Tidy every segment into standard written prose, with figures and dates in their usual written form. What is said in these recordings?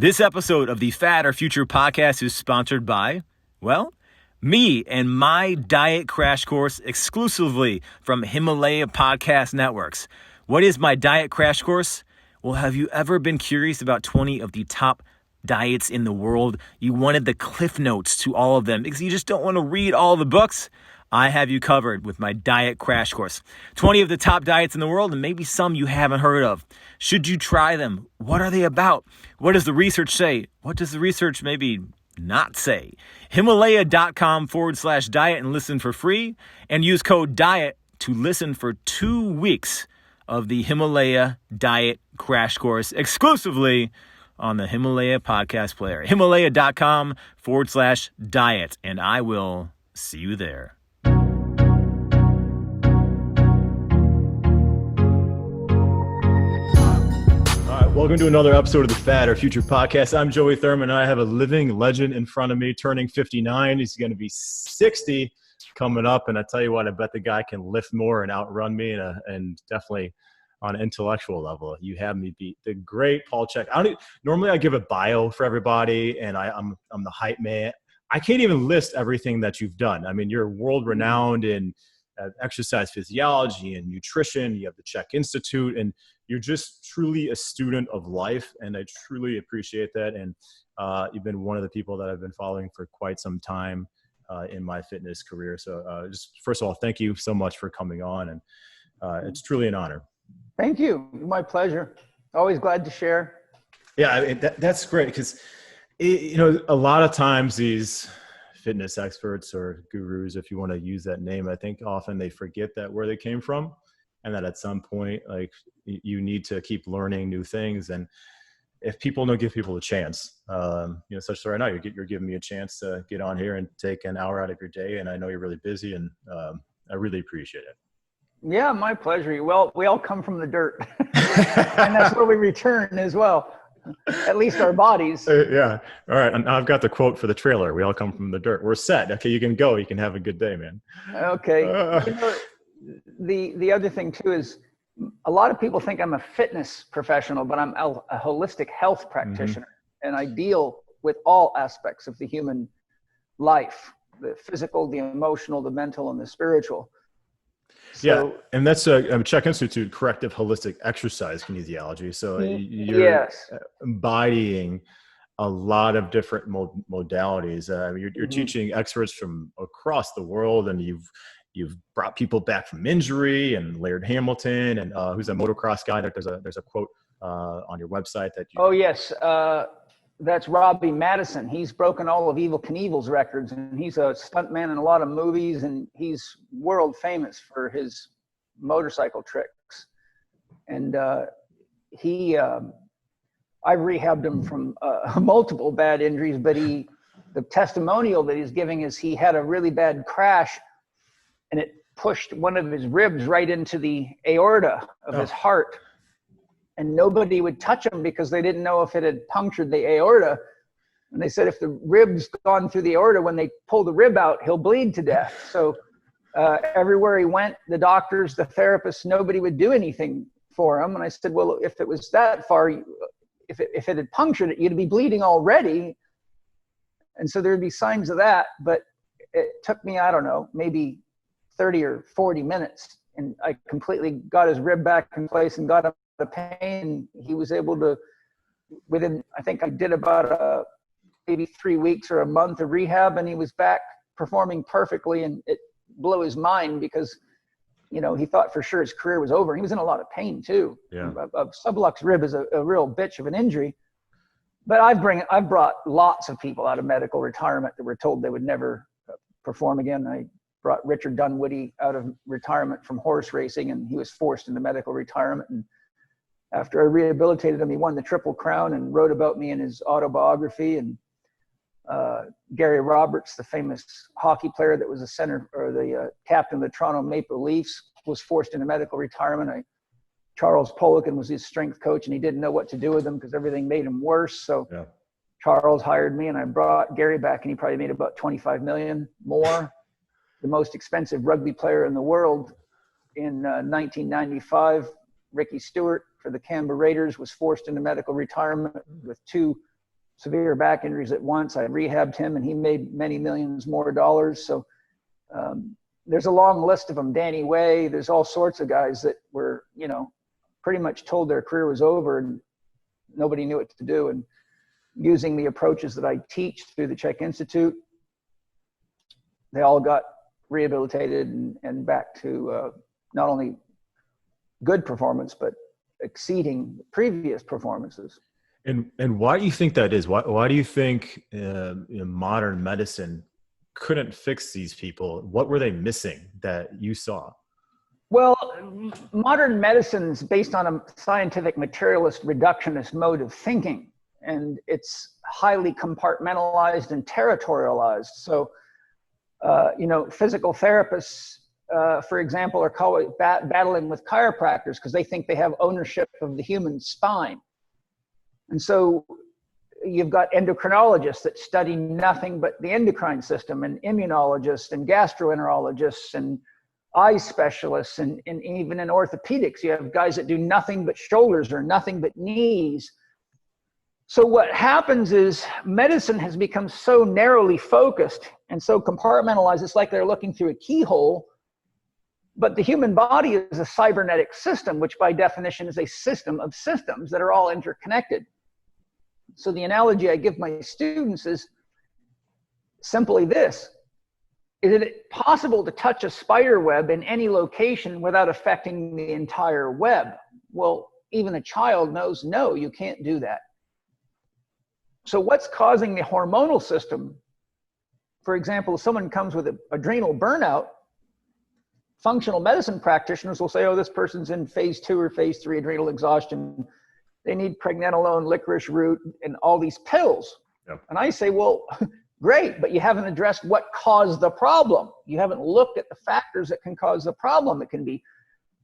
This episode of the Fat or Future podcast is sponsored by, well, me and my diet crash course exclusively from Himalaya Podcast Networks. What is my diet crash course? Well, have you ever been curious about 20 of the top diets in the world? You wanted the cliff notes to all of them because you just don't want to read all the books? I have you covered with my diet crash course. 20 of the top diets in the world and maybe some you haven't heard of. Should you try them? What are they about? What does the research say? What does the research maybe not say? Himalaya.com/diet and listen for free, and use code DIET to listen for 2 weeks of the Himalaya Diet Crash Course exclusively on the Himalaya podcast player. Himalaya.com/diet, and I will see you there. Welcome to another episode of the Fat or Future podcast. I'm Joey Thurman, and I have a living legend in front of me turning 59. He's going to be 60 coming up, and I tell you what, I bet the guy can lift more and outrun me, and definitely on an intellectual level. You have me beat. The great Paul Chek. Normally I give a bio for everybody, and I'm the hype man. I can't even list everything that you've done. I mean, you're world-renowned in exercise physiology and nutrition. You have the Chek Institute, and you're just truly a student of life, and I truly appreciate that. And you've been one of the people that I've been following for quite some time in my fitness career. So just first of all, thank you so much for coming on, and it's truly an honor. Thank you. My pleasure. Always glad to share. Yeah, I mean, that's great because, a lot of times these fitness experts or gurus, if you want to use that name, I think often they forget that where they came from, and that at some point, like, you need to keep learning new things. And if people don't give people a chance, such as right now, you're giving me a chance to get on here and take an hour out of your day. And I know you're really busy, and I really appreciate it. Yeah, my pleasure. Well, we all come from the dirt, and that's where we return as well. At least our bodies. Yeah. All right. And I've got the quote for the trailer. We all come from the dirt. We're set. Okay, you can go. You can have a good day, man. Okay. The other thing too is a lot of people think I'm a fitness professional, but I'm a holistic health practitioner, and I deal with all aspects of the human life: the physical, the emotional, the mental, and the spiritual. So, yeah, and that's a Chek Institute, corrective holistic exercise kinesiology. So you're yes, embodying a lot of different modalities. You're teaching experts from across the world, and you've brought people back from injury, and Laird Hamilton, and who's a motocross guy. There's a quote on your website that you. Oh yes. That's Robbie Madison. He's broken all of Evel Knievel's records, and he's a stuntman in a lot of movies, and he's world famous for his motorcycle tricks. And I rehabbed him from multiple bad injuries, but the testimonial that he's giving is he had a really bad crash, and it pushed one of his ribs right into the aorta of his heart. And nobody would touch him because they didn't know if it had punctured the aorta. And they said, if the rib's gone through the aorta, when they pull the rib out, he'll bleed to death. So everywhere he went, the doctors, the therapists, nobody would do anything for him. And I said, well, if it was that far, if it had punctured it, you'd be bleeding already. And so there'd be signs of that. But it took me, I don't know, maybe 30 or 40 minutes. And I completely got his rib back in place and got him the pain. He was able to, within, I think I did about maybe 3 weeks or a month of rehab, and he was back performing perfectly. And it blew his mind because, he thought for sure his career was over. He was in a lot of pain too. Yeah. A sublux rib is a real bitch of an injury. But I've brought lots of people out of medical retirement that were told they would never perform again. I brought Richard Dunwoody out of retirement from horse racing, and he was forced into medical retirement. And after I rehabilitated him, he won the Triple Crown and wrote about me in his autobiography. And Gary Roberts, the famous hockey player that was the captain of the Toronto Maple Leafs, was forced into medical retirement. Charles Poliquin was his strength coach, and he didn't know what to do with him because everything made him worse. So Charles hired me, and I brought Gary back, and he probably made about $25 million more. The most expensive rugby player in the world in 1995, Ricky Stewart for the Canberra Raiders, was forced into medical retirement with 2 severe back injuries at once. I rehabbed him and he made many millions more dollars. So there's a long list of them. Danny Way, there's all sorts of guys that were, you know, pretty much told their career was over and nobody knew what to do. And using the approaches that I teach through the Chek Institute, they all got rehabilitated and back to not only good performance, but exceeding previous performances. And why do you think that is? Why do you think modern medicine couldn't fix these people? What were they missing that you saw? Well, modern medicine is based on a scientific materialist reductionist mode of thinking, and it's highly compartmentalized and territorialized. So, you know, physical therapists, for example, are battling with chiropractors because they think they have ownership of the human spine. And so you've got endocrinologists that study nothing but the endocrine system, and immunologists and gastroenterologists and eye specialists, and even in orthopedics, you have guys that do nothing but shoulders or nothing but knees. So what happens is medicine has become so narrowly focused and so compartmentalized, it's like they're looking through a keyhole. But the human body is a cybernetic system, which by definition is a system of systems that are all interconnected. So the analogy I give my students is simply this: is it possible to touch a spider web in any location without affecting the entire web? Well, even a child knows, no, you can't do that. So what's causing the hormonal system? For example, if someone comes with adrenal burnout, functional medicine practitioners will say, oh, this person's in phase 2 or phase 3 adrenal exhaustion. They need pregnenolone, licorice root, and all these pills. Yep. And I say, well, great, but you haven't addressed what caused the problem. You haven't looked at the factors that can cause the problem. It can be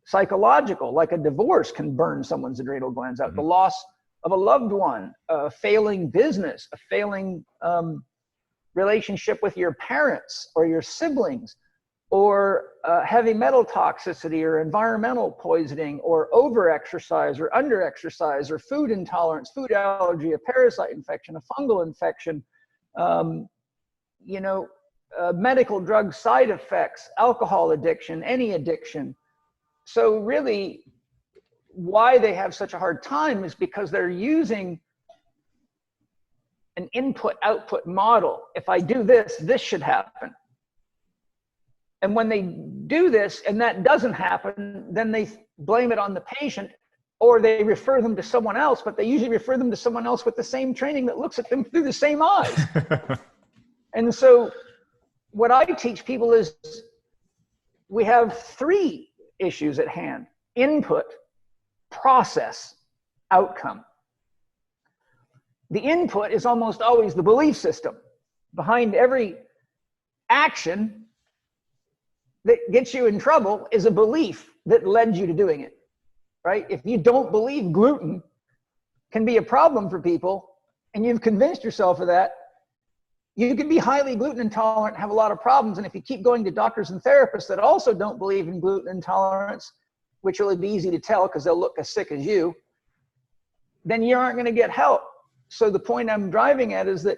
psychological, like a divorce can burn someone's adrenal glands out. Mm-hmm. The loss of a loved one, a failing business, a failing relationship with your parents or your siblings, or heavy metal toxicity or environmental poisoning, or over-exercise or under-exercise, or food intolerance, food allergy, a parasite infection, a fungal infection, you know, medical drug side effects, alcohol addiction, any addiction. So really, why they have such a hard time is because they're using an input-output model. If I do this, this should happen. And when they do this and that doesn't happen, then they blame it on the patient, or they refer them to someone else, but they usually refer them to someone else with the same training that looks at them through the same eyes. And so what I teach people is we have 3 issues at hand: input, process, outcome. The input is almost always the belief system. Behind every action that gets you in trouble is a belief that led you to doing it, right? If you don't believe gluten can be a problem for people, and you've convinced yourself of that, you can be highly gluten intolerant and have a lot of problems. And if you keep going to doctors and therapists that also don't believe in gluten intolerance, which will be easy to tell because they'll look as sick as you, then you aren't going to get help. So the point I'm driving at is that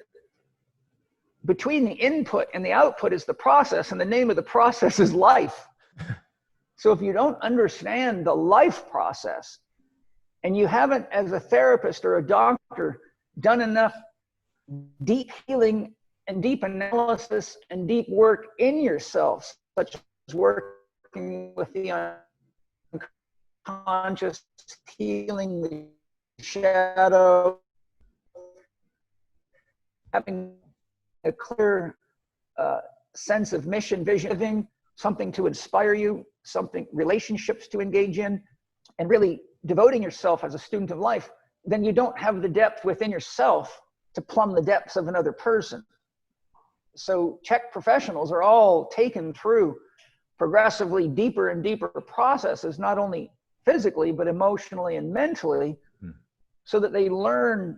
between the input and the output is the process, and the name of the process is life. So if you don't understand the life process, and you haven't, as a therapist or a doctor, done enough deep healing and deep analysis and deep work in yourself, such as working with the unconscious, healing the shadow, having a clear sense of mission, vision, something to inspire you, relationships to engage in, and really devoting yourself as a student of life, then you don't have the depth within yourself to plumb the depths of another person. So Chek professionals are all taken through progressively deeper and deeper processes, not only physically, but emotionally and mentally, so that they learn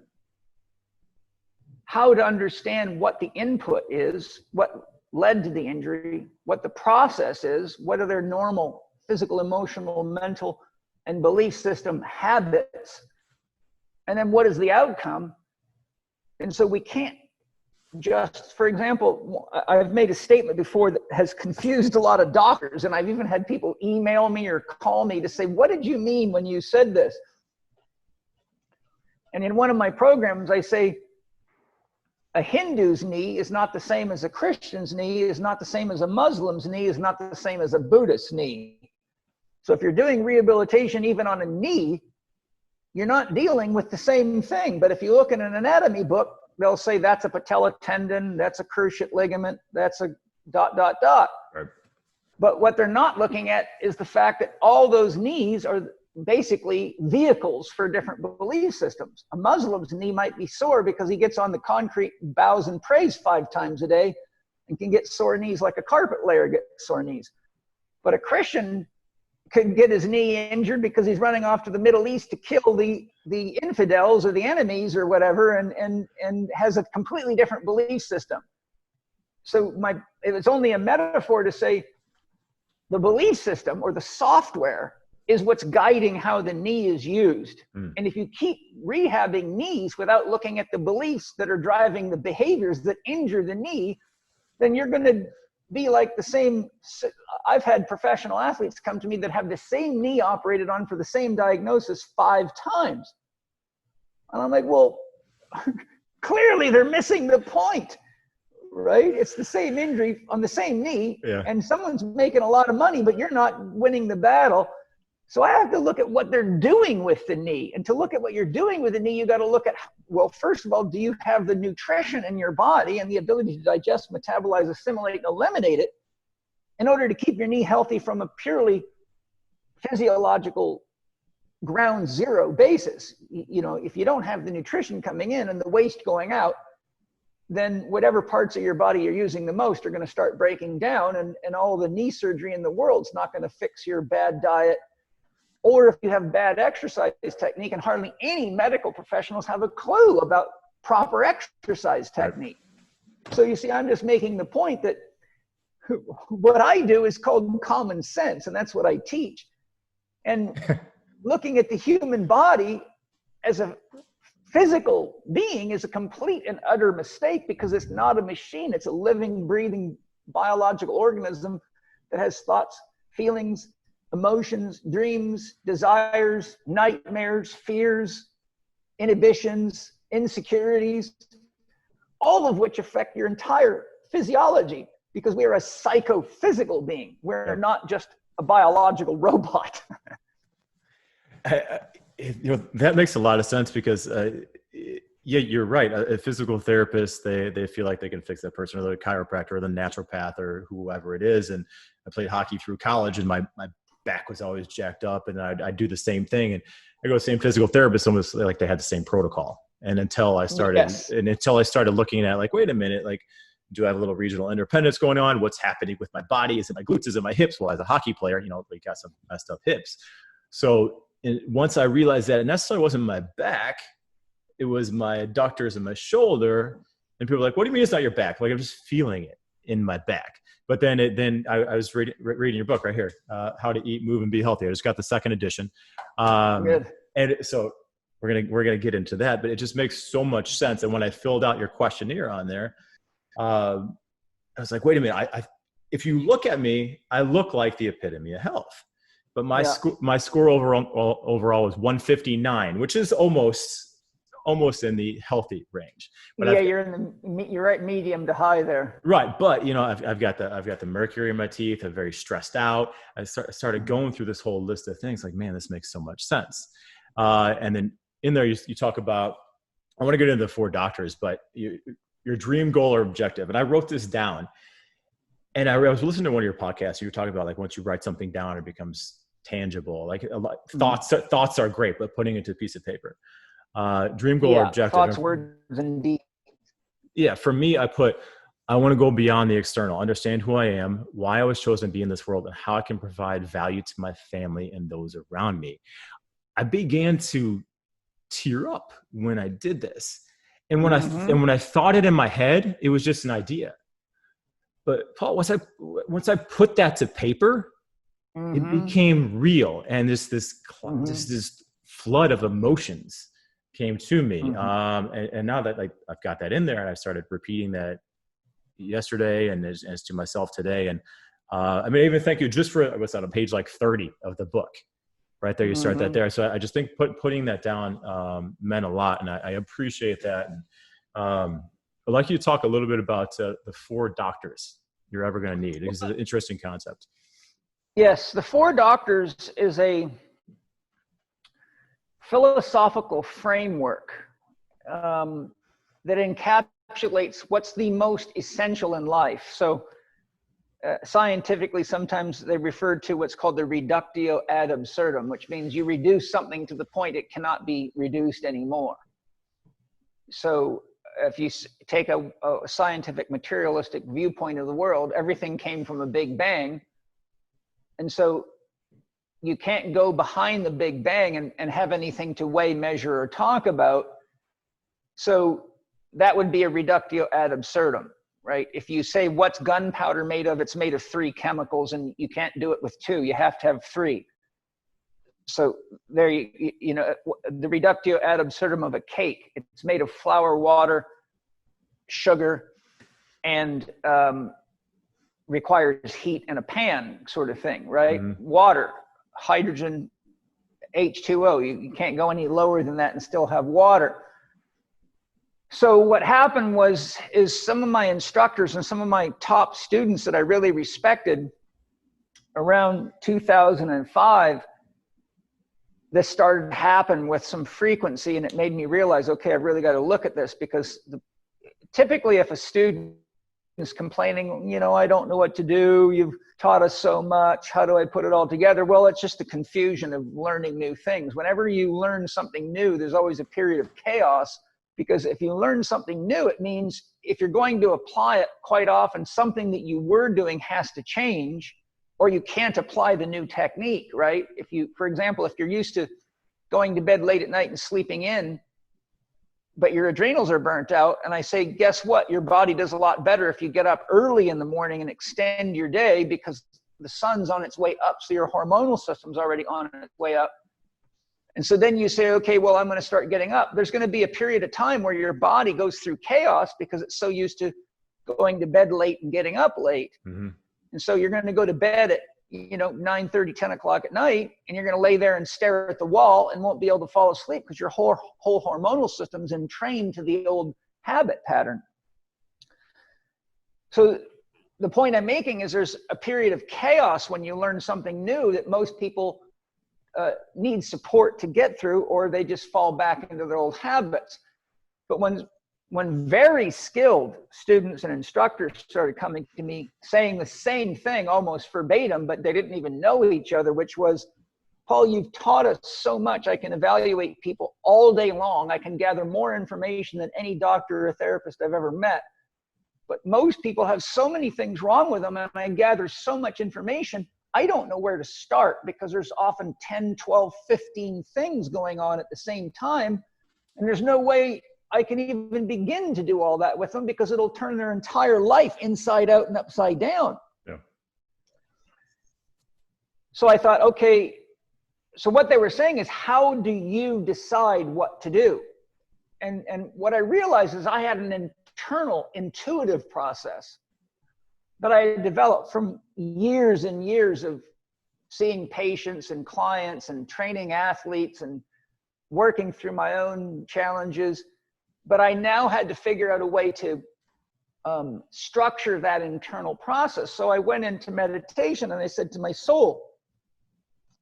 how to understand what the input is, what led to the injury, what the process is, what are their normal physical, emotional, mental, and belief system habits, and then what is the outcome, And so we can't just, for example, I've made a statement before that has confused a lot of doctors, and I've even had people email me or call me to say, what did you mean when you said this? And in one of my programs, I say, a Hindu's knee is not the same as a Christian's knee, is not the same as a Muslim's knee, is not the same as a Buddhist knee. So if you're doing rehabilitation even on a knee, you're not dealing with the same thing. But if you look in an anatomy book, they'll say that's a patella tendon, that's a cruciate ligament, that's a ... Right. But what they're not looking at is the fact that all those knees are basically vehicles for different belief systems. A Muslim's knee might be sore because he gets on the concrete, bows and prays 5 times a day, and can get sore knees like a carpet layer gets sore knees. But a Christian could get his knee injured because he's running off to the Middle East to kill the infidels or the enemies or whatever, and has a completely different belief system. So it was only a metaphor to say the belief system or the software is what's guiding how the knee is used. And if you keep rehabbing knees without looking at the beliefs that are driving the behaviors that injure the knee, then you're going to be like the same. I've had professional athletes come to me that have the same knee operated on for the same diagnosis 5 times. And I'm like, well, clearly they're missing the point, right? It's the same injury on the same knee, and someone's making a lot of money, but you're not winning the battle. So I have to look at what they're doing with the knee. And to look at what you're doing with the knee, you got to look at, well, first of all, do you have the nutrition in your body and the ability to digest, metabolize, assimilate, and eliminate it in order to keep your knee healthy from a purely physiological ground zero basis? You know, if you don't have the nutrition coming in and the waste going out, then whatever parts of your body you're using the most are going to start breaking down, and all the knee surgery in the world's not going to fix your bad diet. Or if you have bad exercise technique, and hardly any medical professionals have a clue about proper exercise technique. So you see, I'm just making the point that what I do is called common sense, and that's what I teach. And looking at the human body as a physical being is a complete and utter mistake, because it's not a machine. It's a living, breathing, biological organism that has thoughts, feelings, emotions, dreams, desires, nightmares, fears, inhibitions, insecurities, all of which affect your entire physiology, because we are a psychophysical being. We're not just a biological robot. That makes a lot of sense, because you're right. A physical therapist, they feel like they can fix that person, or the chiropractor or the naturopath or whoever it is. And I played hockey through college, and my back was always jacked up, and I'd do the same thing. And I go to the same physical therapist, almost like they had the same protocol. And until I started looking at, like, wait a minute, like, do I have a little regional independence going on? What's happening with my body? Is it my glutes? Is it my hips? Well, as a hockey player, we got some messed up hips. So once I realized that it necessarily wasn't my back, it was my adductors and my shoulder. And people were like, what do you mean it's not your back? Like, I'm just feeling it in my back. But then I was reading your book right here, How to Eat, Move, and Be Healthy. I just got the 2nd edition. Good. And so we're gonna get into that, but it just makes so much sense. And when I filled out your questionnaire on there, I was like, wait a minute, if you look at me, I look like the epitome of health. But my score overall was 159, which is almost in the healthy range. But you're right, medium to high there. Right, but I've got the mercury in my teeth. I'm very stressed out. I started going through this whole list of things. Like, man, this makes so much sense. And then in there, you talk about. I want to get into the 4 doctors, but your dream, goal, or objective. And I wrote this down. And I was listening to one of your podcasts. You were talking about, like, once you write something down, it becomes tangible. Like, thoughts are great, but putting it to a piece of paper. Dream, goal, or objective. Thoughts, words, and deeds. Yeah, for me, I want to go beyond the external, understand who I am, why I was chosen to be in this world, and how I can provide value to my family and those around me. I began to tear up when I did this. And when I thought it in my head, it was just an idea. But Paul, once I put that to paper, it became real. And this flood of emotions came to me. Mm-hmm. And now that like I've got that in there, and I started repeating that yesterday and as to myself today. And I mean, even thank you just for what's on page like 30 of the book. Right there, you start that there. So I just think putting that down meant a lot, and I appreciate that. And I'd like you to talk a little bit about the 4 doctors you're ever going to need. It's an interesting concept. Yes, the 4 doctors is a philosophical framework that encapsulates what's the most essential in life. So scientifically, sometimes they refer to what's called the reductio ad absurdum, which means you reduce something to the point it cannot be reduced anymore. So if you take a scientific materialistic viewpoint of the world, everything came from a big bang. And so you can't go behind the big bang and have anything to weigh, measure, or talk about. So that would be a reductio ad absurdum. Right? If you say, what's gunpowder made of? It's made of 3 chemicals, and you can't do it with 2. You have to have 3. So there, you know, the reductio ad absurdum of a cake. It's made of flour, water, sugar, and requires heat in a pan, sort of thing, right? Mm-hmm. Water, hydrogen, H2O. You can't go any lower than that and still have water. So what happened is some of my instructors and some of my top students that I really respected around 2005, this started to happen with some frequency, and it made me realize, okay, I've really got to look at this, because typically if a student is complaining, you know, I don't know what to do, you've taught us so much, how do I put it all together? Well, it's just the confusion of learning new things. Whenever you learn something new, there's always a period of chaos. Because if you learn something new, it means if you're going to apply it, quite often something that you were doing has to change, or you can't apply the new technique, right? If you, for example, if you're used to going to bed late at night and sleeping in, but your adrenals are burnt out, and I say, guess what? Your body does a lot better if you get up early in the morning and extend your day, because the sun's on its way up, so your hormonal system's already on its way up. And so then you say, okay, well, I'm going to start getting up. There's going to be a period of time where your body goes through chaos because it's so used to going to bed late and getting up late. Mm-hmm. And so you're going to go to bed at, 9:30, 10 o'clock at night, and you're going to lay there and stare at the wall and won't be able to fall asleep because your whole hormonal system's entrained to the old habit pattern. So the point I'm making is there's a period of chaos when you learn something new that most people need support to get through, or they just fall back into their old habits. But when very skilled students and instructors started coming to me saying the same thing almost verbatim, but they didn't even know each other, which was, Paul, you've taught us so much. I can evaluate people all day long. I can gather more information than any doctor or therapist I've ever met. But most people have so many things wrong with them, and I gather so much information, I don't know where to start, because there's often 10, 12, 15 things going on at the same time. And there's no way I can even begin to do all that with them, because it'll turn their entire life inside out and upside down. Yeah. So I thought, okay, so what they were saying is, how do you decide what to do? And what I realized is I had an internal intuitive process that I had developed from years and years of seeing patients and clients and training athletes and working through my own challenges. But I now had to figure out a way to structure that internal process. So I went into meditation and I said to my soul,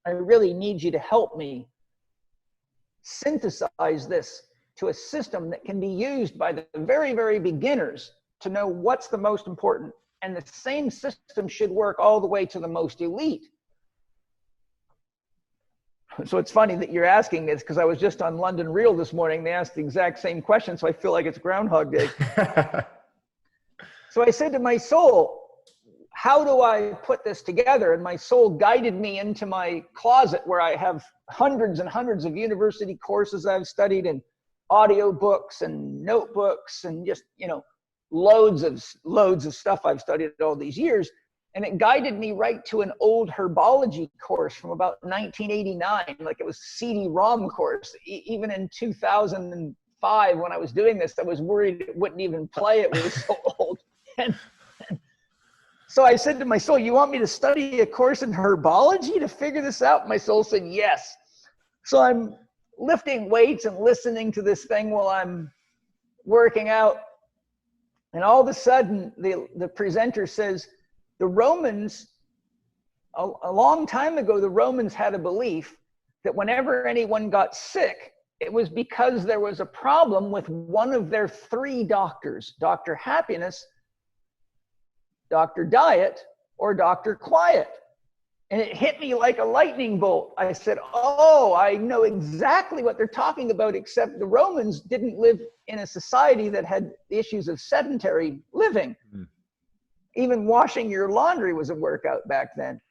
I really need you to help me synthesize this to a system that can be used by the very, very beginners to know what's the most important. And the same system should work all the way to the most elite. So it's funny that you're asking this, because I was just on London Real this morning. They asked the exact same question, so I feel like it's Groundhog Day. So I said to my soul, how do I put this together? And my soul guided me into my closet, where I have hundreds and hundreds of university courses I've studied, and audio books and notebooks, and just, loads of stuff I've studied all these years. And it guided me right to an old herbology course from about 1989, like it was CD-ROM course. Even in 2005, when I was doing this, I was worried it wouldn't even play. It was so old. And so I said to my soul, you want me to study a course in herbology to figure this out? My soul said, yes. So I'm lifting weights and listening to this thing while I'm working out. And all of a sudden, the presenter says, the Romans, a long time ago, the Romans had a belief that whenever anyone got sick, it was because there was a problem with one of their three doctors, Dr. Happiness, Dr. Diet, or Dr. Quiet. And it hit me like a lightning bolt. I said, oh, I know exactly what they're talking about, except the Romans didn't live in a society that had issues of sedentary living. Mm. Even washing your laundry was a workout back then.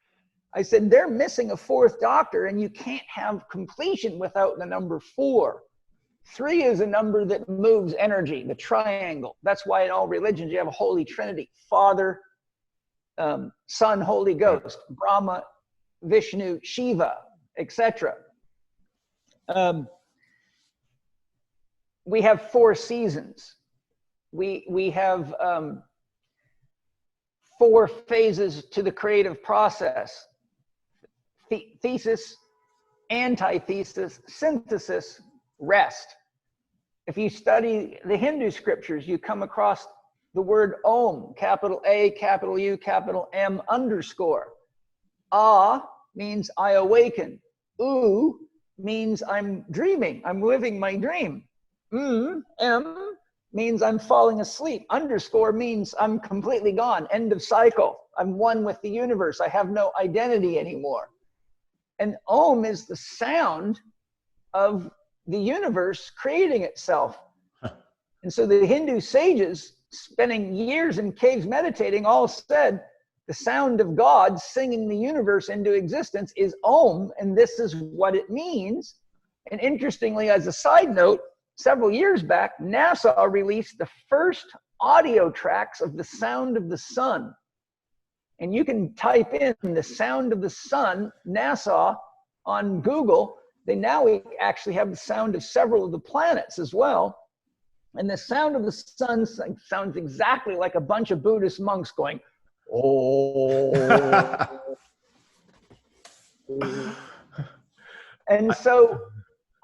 I said, they're missing a fourth doctor, and you can't have completion without the number 4. 3 is a number that moves energy, the triangle. That's why in all religions you have a Holy Trinity, Father, Son, Holy Ghost, Brahma, Vishnu, Shiva, etc. We have 4 seasons. We have 4 phases to the creative process. Thesis, antithesis, synthesis, rest. If you study the Hindu scriptures, you come across the word Om, capital A, capital U, capital M, underscore. Ah means I awaken. U means I'm dreaming. I'm living my dream. M means I'm falling asleep. Underscore means I'm completely gone. End of cycle. I'm one with the universe. I have no identity anymore. And Om is the sound of the universe creating itself. And so the Hindu sages, spending years in caves meditating, all said the sound of God singing the universe into existence is Om, and this is what it means. And interestingly, as a side note, several years back, NASA released the first audio tracks of the sound of the sun. And you can type in the sound of the sun, NASA, on Google. They now actually have the sound of several of the planets as well. And the sound of the sun sounds exactly like a bunch of Buddhist monks going, oh. And so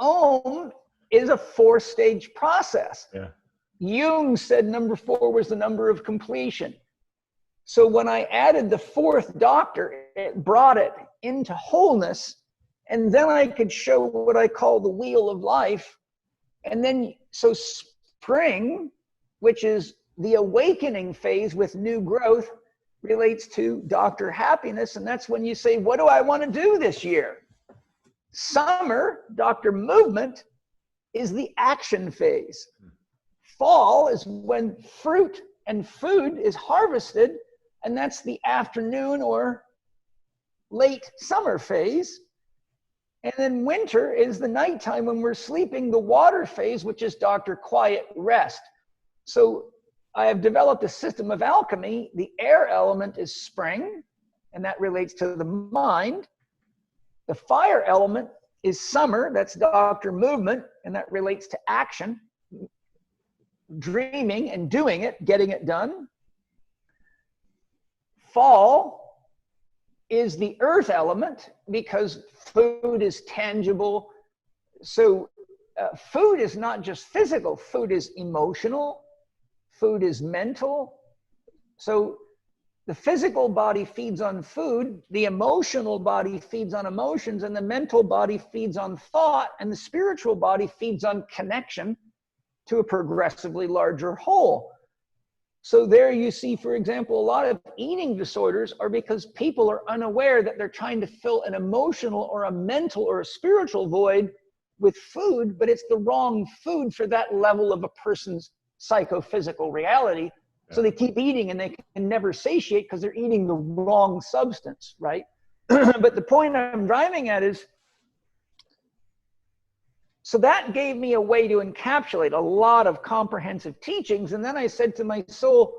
Om is a 4-stage process. Yeah. Jung said number 4 was the number of completion. So when I added the 4th doctor, it brought it into wholeness. And then I could show what I call the wheel of life. And then, so spring, which is the awakening phase with new growth, relates to Dr. Happiness. And that's when you say, what do I want to do this year? Summer, Dr. Movement, is the action phase. Fall is when fruit and food is harvested, and that's the afternoon or late summer phase. And then winter is the nighttime when we're sleeping, the water phase, which is Dr. Quiet, rest. So I have developed a system of alchemy. The air element is spring, and that relates to the mind. The fire element is summer, that's Dr. Movement, and that relates to action, dreaming and doing it, getting it done. Fall is the earth element because food is tangible. So food is not just physical, food is emotional, food is mental. So the physical body feeds on food, the emotional body feeds on emotions, and the mental body feeds on thought, and the spiritual body feeds on connection to a progressively larger whole. So there you see, for example, a lot of eating disorders are because people are unaware that they're trying to fill an emotional or a mental or a spiritual void with food, but it's the wrong food for that level of a person's psychophysical reality. So they keep eating and they can never satiate because they're eating the wrong substance, right? But the point I'm driving at is, so that gave me a way to encapsulate a lot of comprehensive teachings. And then I said to my soul,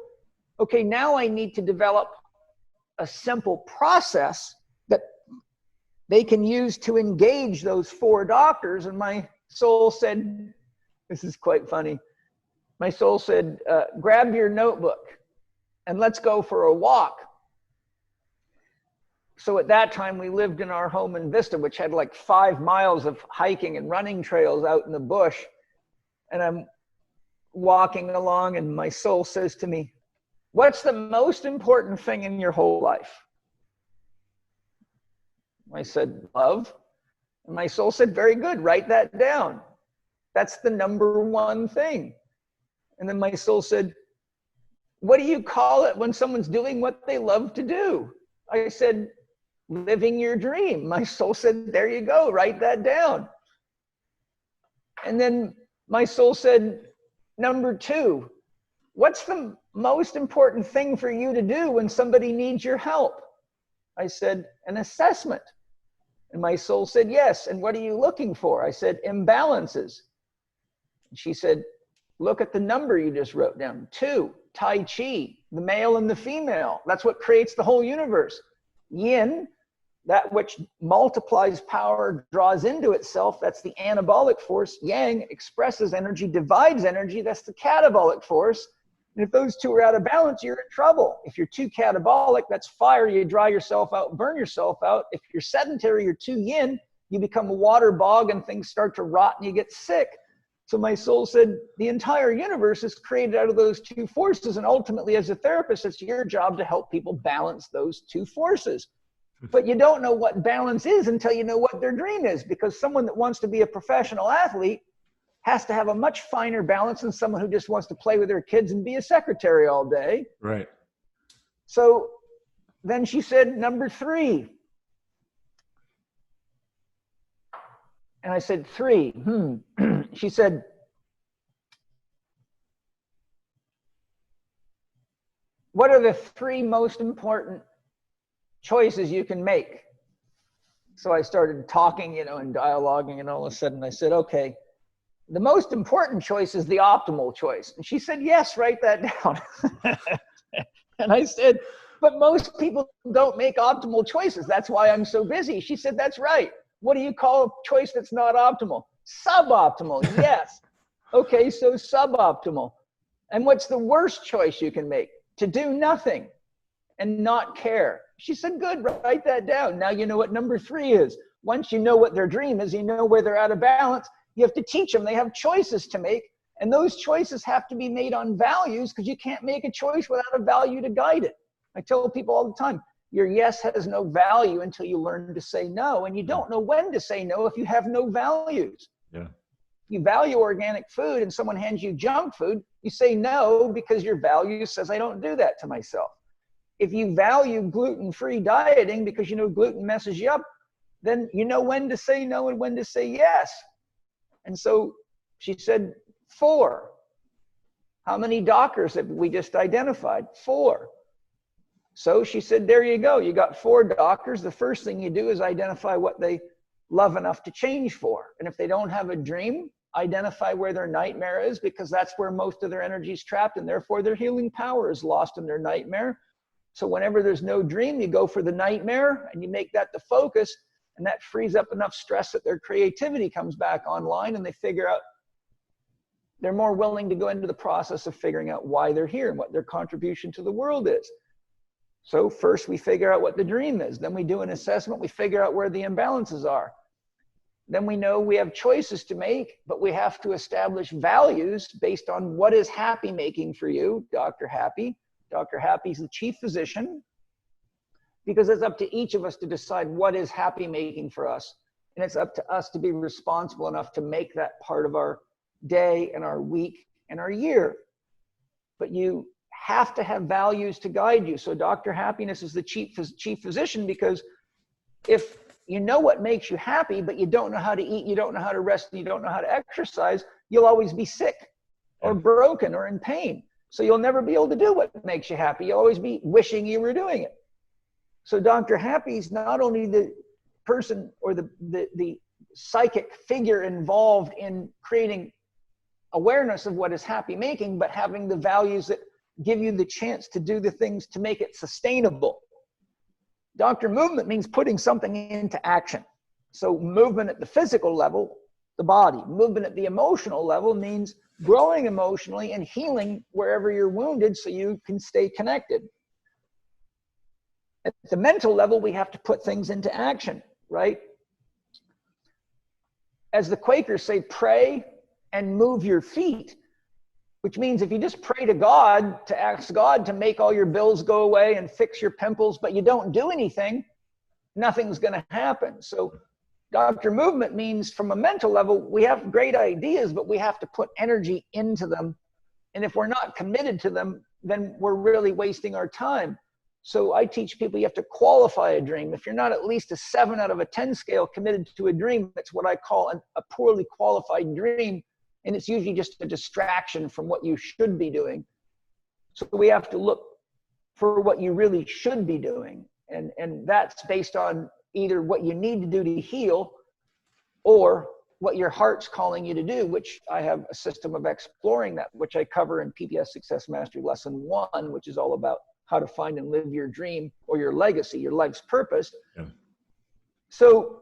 okay, now I need to develop a simple process that they can use to engage those 4 doctors. And my soul said, this is quite funny. My soul said, grab your notebook and let's go for a walk. So at that time, we lived in our home in Vista, which had like 5 miles of hiking and running trails out in the bush. And I'm walking along and my soul says to me, what's the most important thing in your whole life? I said, love. And my soul said, very good, write that down. That's the number 1 thing. And then my soul said, what do you call it when someone's doing what they love to do? I said, living your dream. My soul said, there you go, write that down. And then my soul said, number 2, what's the most important thing for you to do when somebody needs your help? I said, an assessment. And my soul said, yes. And what are you looking for? I said, imbalances. And she said, look at the number you just wrote down. 2, Tai Chi, the male and the female. That's what creates the whole universe. Yin, that which multiplies power, draws into itself. That's the anabolic force. Yang expresses energy, divides energy. That's the catabolic force. And if those 2 are out of balance, you're in trouble. If you're too catabolic, that's fire. You dry yourself out, burn yourself out. If you're sedentary, you're too yin, you become a water bog and things start to rot and you get sick. So my soul said, the entire universe is created out of those 2 forces. And ultimately, as a therapist, it's your job to help people balance those 2 forces. But you don't know what balance is until you know what their dream is, because someone that wants to be a professional athlete has to have a much finer balance than someone who just wants to play with their kids and be a secretary all day. Right. So then she said, number 3. And I said, 3. She said, what are the 3 most important choices you can make? So I started talking, and dialoguing, and all of a sudden I said, okay, the most important choice is the optimal choice. And she said, yes, write that down. And I said, but most people don't make optimal choices. That's why I'm so busy. She said, that's right. What do you call a choice that's not optimal? Suboptimal. Yes. Okay, so suboptimal. And what's the worst choice you can make? To do nothing and not care. She said, good, write that down. Now you know what number 3 is. Once you know what their dream is, you know where they're out of balance, you have to teach them. They have choices to make, and those choices have to be made on values, because you can't make a choice without a value to guide it. I tell people all the time, your yes has no value until you learn to say no, and you don't know when to say no if you have no values. Yeah. You value organic food and someone hands you junk food, you say no because your value says I don't do that to myself. If you value gluten-free dieting because you know gluten messes you up, then you know when to say no and when to say yes. And so she said, 4. How many doctors have we just identified? 4. So she said, there you go. You got 4 doctors. The first thing you do is identify what they love enough to change for. And if they don't have a dream, identify where their nightmare is, because that's where most of their energy is trapped, and therefore their healing power is lost in their nightmare. So whenever there's no dream, you go for the nightmare and you make that the focus, and that frees up enough stress that their creativity comes back online, and they figure out, they're more willing to go into the process of figuring out why they're here and what their contribution to the world is. So first we figure out what the dream is. Then we do an assessment. We figure out where the imbalances are. Then we know we have choices to make, but we have to establish values based on what is happy making for you, Dr. Happy. Dr. Happy is the chief physician, because it's up to each of us to decide what is happy making for us. And it's up to us to be responsible enough to make that part of our day and our week and our year. But you have to have values to guide you. So Dr. Happiness is the chief physician, because if you know what makes you happy, but you don't know how to eat, you don't know how to rest, and you don't know how to exercise, you'll always be sick or broken or in pain. So you'll never be able to do what makes you happy. You'll always be wishing you were doing it. So Dr. Happy is not only the person or the psychic figure involved in creating awareness of what is happy making, but having the values that give you the chance to do the things to make it sustainable. Dr. Movement means putting something into action. So movement at the physical level, the body. Movement at the emotional level means growing emotionally and healing wherever you're wounded so you can stay connected. At the mental level, we have to put things into action, right? As the Quakers say, pray and move your feet, which means if you just pray to God, to ask God to make all your bills go away and fix your pimples, but you don't do anything, nothing's going to happen. So Dr. Movement means from a mental level, we have great ideas, but we have to put energy into them. And if we're not committed to them, then we're really wasting our time. So I teach people you have to qualify a dream. If you're not at least a 7 out of a 10 scale committed to a dream, that's what I call a poorly qualified dream. And it's usually just a distraction from what you should be doing. So we have to look for what you really should be doing. And that's based on either what you need to do to heal or what your heart's calling you to do, which I have a system of exploring that, which I cover in PBS Success Mastery Lesson 1, which is all about how to find and live your dream or your legacy, your life's purpose. Yeah. So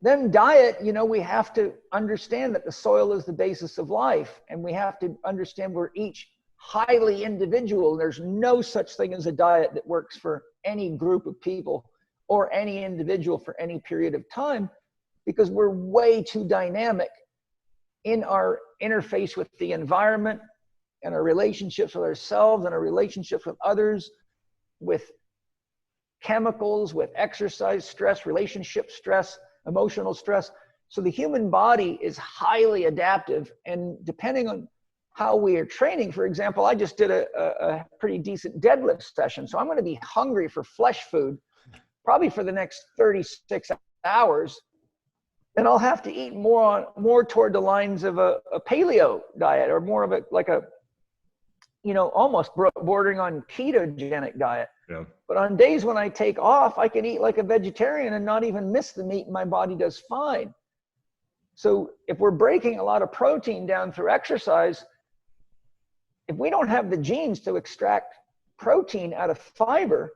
then diet, you know, we have to understand that the soil is the basis of life, and we have to understand we're each highly individual. There's no such thing as a diet that works for any group of people or any individual for any period of time, because we're way too dynamic in our interface with the environment and our relationships with ourselves and our relationships with others, with chemicals, with exercise stress, relationship stress, emotional stress. So the human body is highly adaptive, and depending on how we are training, for example, I just did a pretty decent deadlift session. So I'm going to be hungry for flesh food probably for the next 36 hours. And I'll have to eat more toward the lines of a paleo diet, or more of a, like a, you know, almost bordering on ketogenic diet. Yeah. But on days when I take off, I can eat like a vegetarian and not even miss the meat, and my body does fine. So if we're breaking a lot of protein down through exercise, if we don't have the genes to extract protein out of fiber,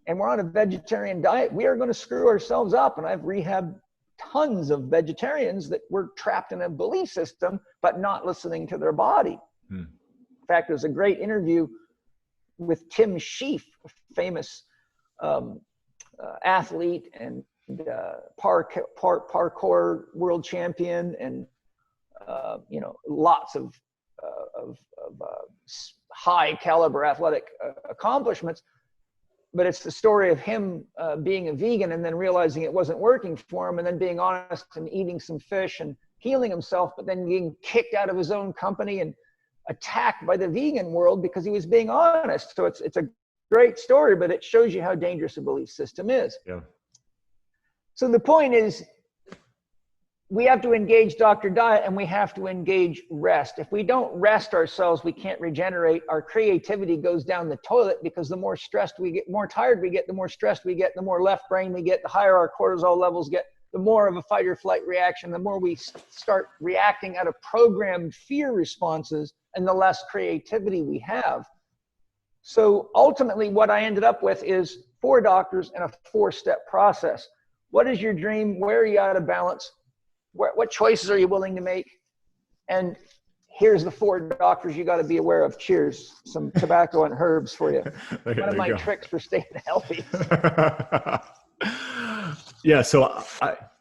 and we're on a vegetarian diet, we are going to screw ourselves up. And I've rehabbed tons of vegetarians that were trapped in a belief system, but not listening to their body. In fact, there's a great interview with Tim Sheaf, a famous athlete and parkour world champion, and you know, lots of high caliber athletic accomplishments. But it's the story of him being a vegan and then realizing it wasn't working for him, and then being honest and eating some fish and healing himself, but then being kicked out of his own company and attacked by the vegan world because he was being honest. So it's a great story, but it shows you how dangerous a belief system is. Yeah. So the point is, we have to engage Dr. Diet, and we have to engage rest. If we don't rest ourselves, we can't regenerate. Our creativity goes down the toilet, because the more stressed we get, more tired we get, the more stressed we get, the more left brain we get, the higher our cortisol levels get, the more of a fight or flight reaction, the more we start reacting out of programmed fear responses, and the less creativity we have. So ultimately what I ended up with is 4 doctors and a 4-step process. What is your dream? Where are you out of balance? What choices are you willing to make? And here's the 4 doctors you got to be aware of. Cheers. Some tobacco and herbs for you. One of my tricks for staying healthy. Yeah. So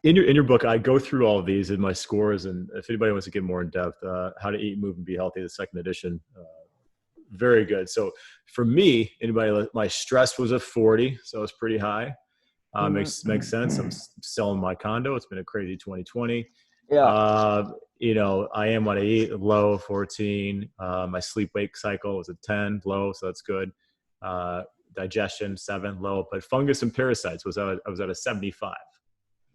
in your book, I go through all of these in my scores. And if anybody wants to get more in depth, How to Eat, Move, and Be Healthy, the 2nd edition, very good. So for me, my stress was a 40. So it's pretty high. Makes sense. I'm selling my condo. It's been a crazy 2020. Yeah. You know, I am what I eat, low 14. My sleep wake cycle was a 10, low. So that's good. Digestion 7, low, but fungus and parasites I was at a 75.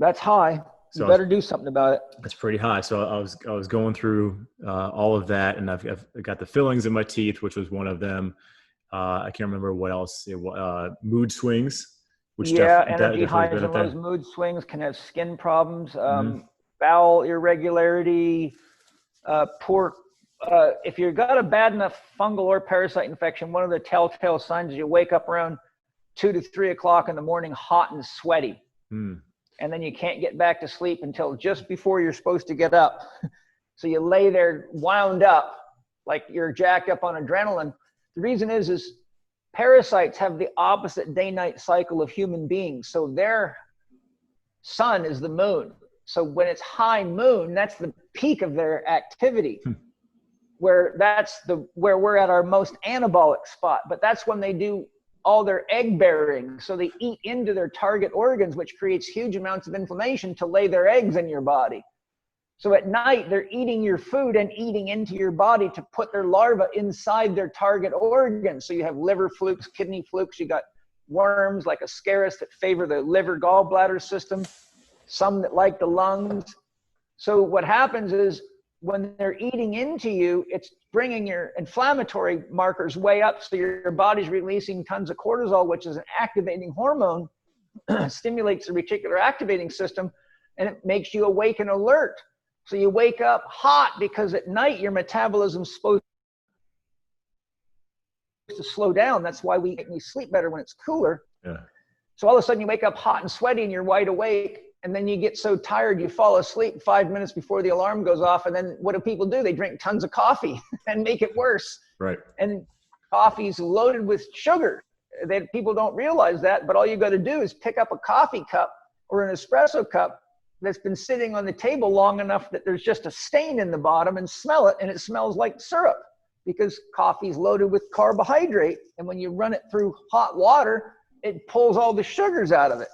That's high. So you better do something about it. That's pretty high. So I was going through all of that, and I've got the fillings in my teeth, which was one of them. I can't remember what else. Mood swings. Which energy highs and lows, mood swings, can have skin problems, bowel irregularity, if you've got a bad enough fungal or parasite infection, one of the telltale signs is you wake up around 2 to 3 o'clock in the morning, hot and sweaty. Hmm. And then you can't get back to sleep until just before you're supposed to get up. So you lay there wound up like you're jacked up on adrenaline. The reason is parasites have the opposite day-night cycle of human beings. So their sun is the moon. So when it's high moon, that's the peak of their activity, where we're at our most anabolic spot. But that's when they do all their egg bearing. So they eat into their target organs, which creates huge amounts of inflammation to lay their eggs in your body. So at night, they're eating your food and eating into your body to put their larvae inside their target organs. So you have liver flukes, kidney flukes, you got worms like Ascaris that favor the liver gallbladder system, some that like the lungs. So what happens is when they're eating into you, it's bringing your inflammatory markers way up. So your body's releasing tons of cortisol, which is an activating hormone, stimulates the reticular activating system, and it makes you awake and alert. So you wake up hot because at night your metabolism's supposed to slow down. That's why we sleep better when it's cooler. Yeah. So all of a sudden you wake up hot and sweaty and you're wide awake. And then you get so tired, you fall asleep 5 minutes before the alarm goes off. And then what do? They drink tons of coffee and make it worse. Right. And coffee's loaded with sugar. People don't realize that, but all you got to do is pick up a coffee cup or an espresso cup that's been sitting on the table long enough that there's just a stain in the bottom and smell it. And it smells like syrup because coffee's loaded with carbohydrate. And when you run it through hot water, it pulls all the sugars out of it.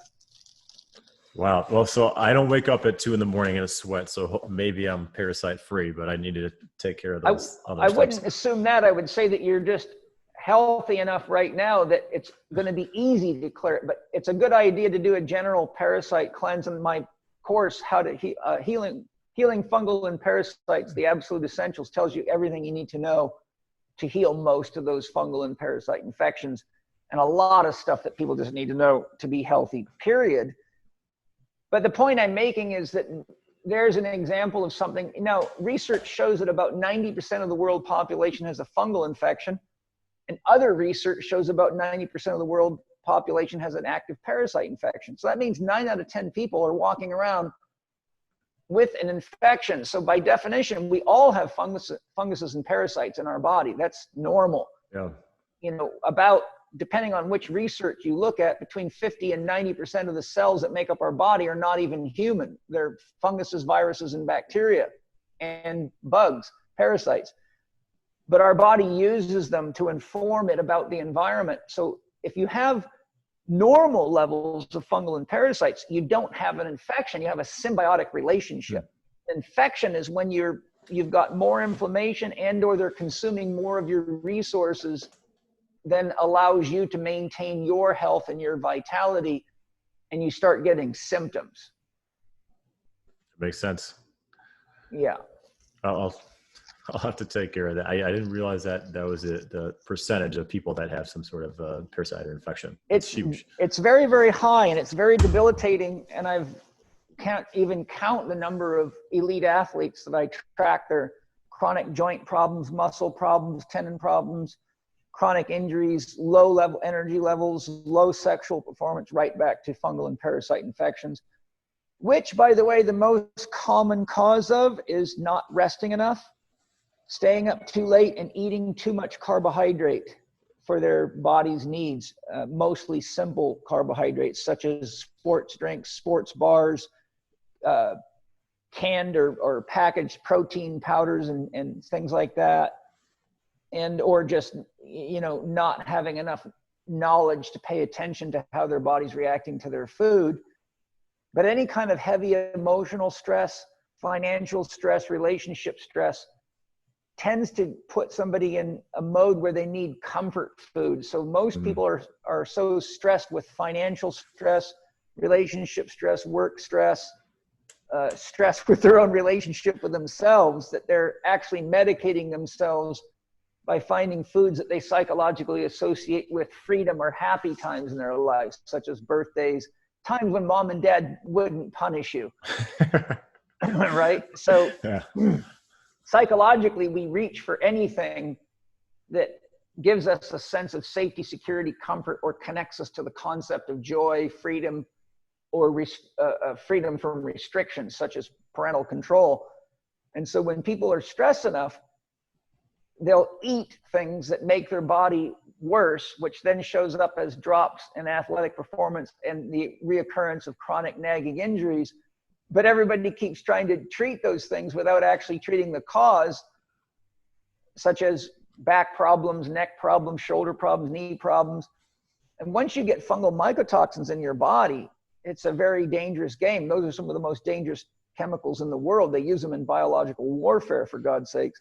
Wow. Well, so I don't wake up at 2 in the morning in a sweat, so maybe I'm parasite free, but I needed to take care of those other I steps. wouldn't assume that. I would say that you're just healthy enough right now that it's going to be easy to clear it, but it's a good idea to do a general parasite cleanse. In my course, How to Healing Fungal and Parasites, the Absolute Essentials, tells you everything you need to know to heal most of those fungal and parasite infections, and a lot of stuff that people just need to know to be healthy, period. But the point I'm making is that there's an example of something. Now, research shows that about 90% of the world population has a fungal infection, and other research shows about 90% of the world population has an active parasite infection. So that means 9 out of 10 people are walking around with an infection. So by definition, we all have funguses and parasites in our body. That's normal. Yeah. Depending on which research you look at, between 50 and 90% of the cells that make up our body are not even human. They're funguses, viruses, and bacteria, and bugs, parasites. But our body uses them to inform it about the environment. So if you have normal levels of fungal and parasites, you don't have an infection. You have a symbiotic relationship. Infection is when you've got more inflammation and or they're consuming more of your resources then allows you to maintain your health and your vitality, and you start getting symptoms. Makes sense. Yeah. I'll have to take care of that. I didn't realize that was the percentage of people that have some sort of parasite infection. It's huge. It's very, very high, and it's very debilitating. And can't even count the number of elite athletes that I track their chronic joint problems, muscle problems, tendon problems, chronic injuries, low level energy levels, low sexual performance, right back to fungal and parasite infections, which, by the way, the most common cause of is not resting enough, staying up too late, and eating too much carbohydrate for their body's needs, mostly simple carbohydrates such as sports drinks, sports bars, canned or packaged protein powders and things like that. And or just not having enough knowledge to pay attention to how their body's reacting to their food. But any kind of heavy emotional stress, financial stress, relationship stress tends to put somebody in a mode where they need comfort food. So most people are so stressed with financial stress, relationship stress, work stress, stress with their own relationship with themselves, that they're actually medicating themselves by finding foods that they psychologically associate with freedom or happy times in their lives, such as birthdays, times when mom and dad wouldn't punish you. Right? So psychologically, we reach for anything that gives us a sense of safety, security, comfort, or connects us to the concept of joy, freedom, or freedom from restrictions such as parental control. And so when people are stressed enough, they'll eat things that make their body worse, which then shows up as drops in athletic performance and the reoccurrence of chronic nagging injuries. But everybody keeps trying to treat those things without actually treating the cause, such as back problems, neck problems, shoulder problems, knee problems. And once you get fungal mycotoxins in your body, it's a very dangerous game. Those are some of the most dangerous chemicals in the world. They use them in biological warfare, for God's sakes.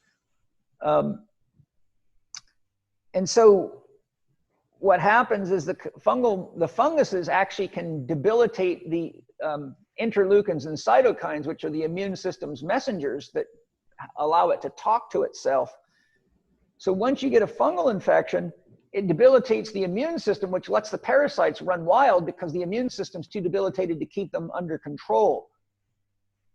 And so what happens is the funguses actually can debilitate the interleukins and cytokines, which are the immune system's messengers that allow it to talk to itself. So once you get a fungal infection, it debilitates the immune system, which lets the parasites run wild because the immune system's too debilitated to keep them under control.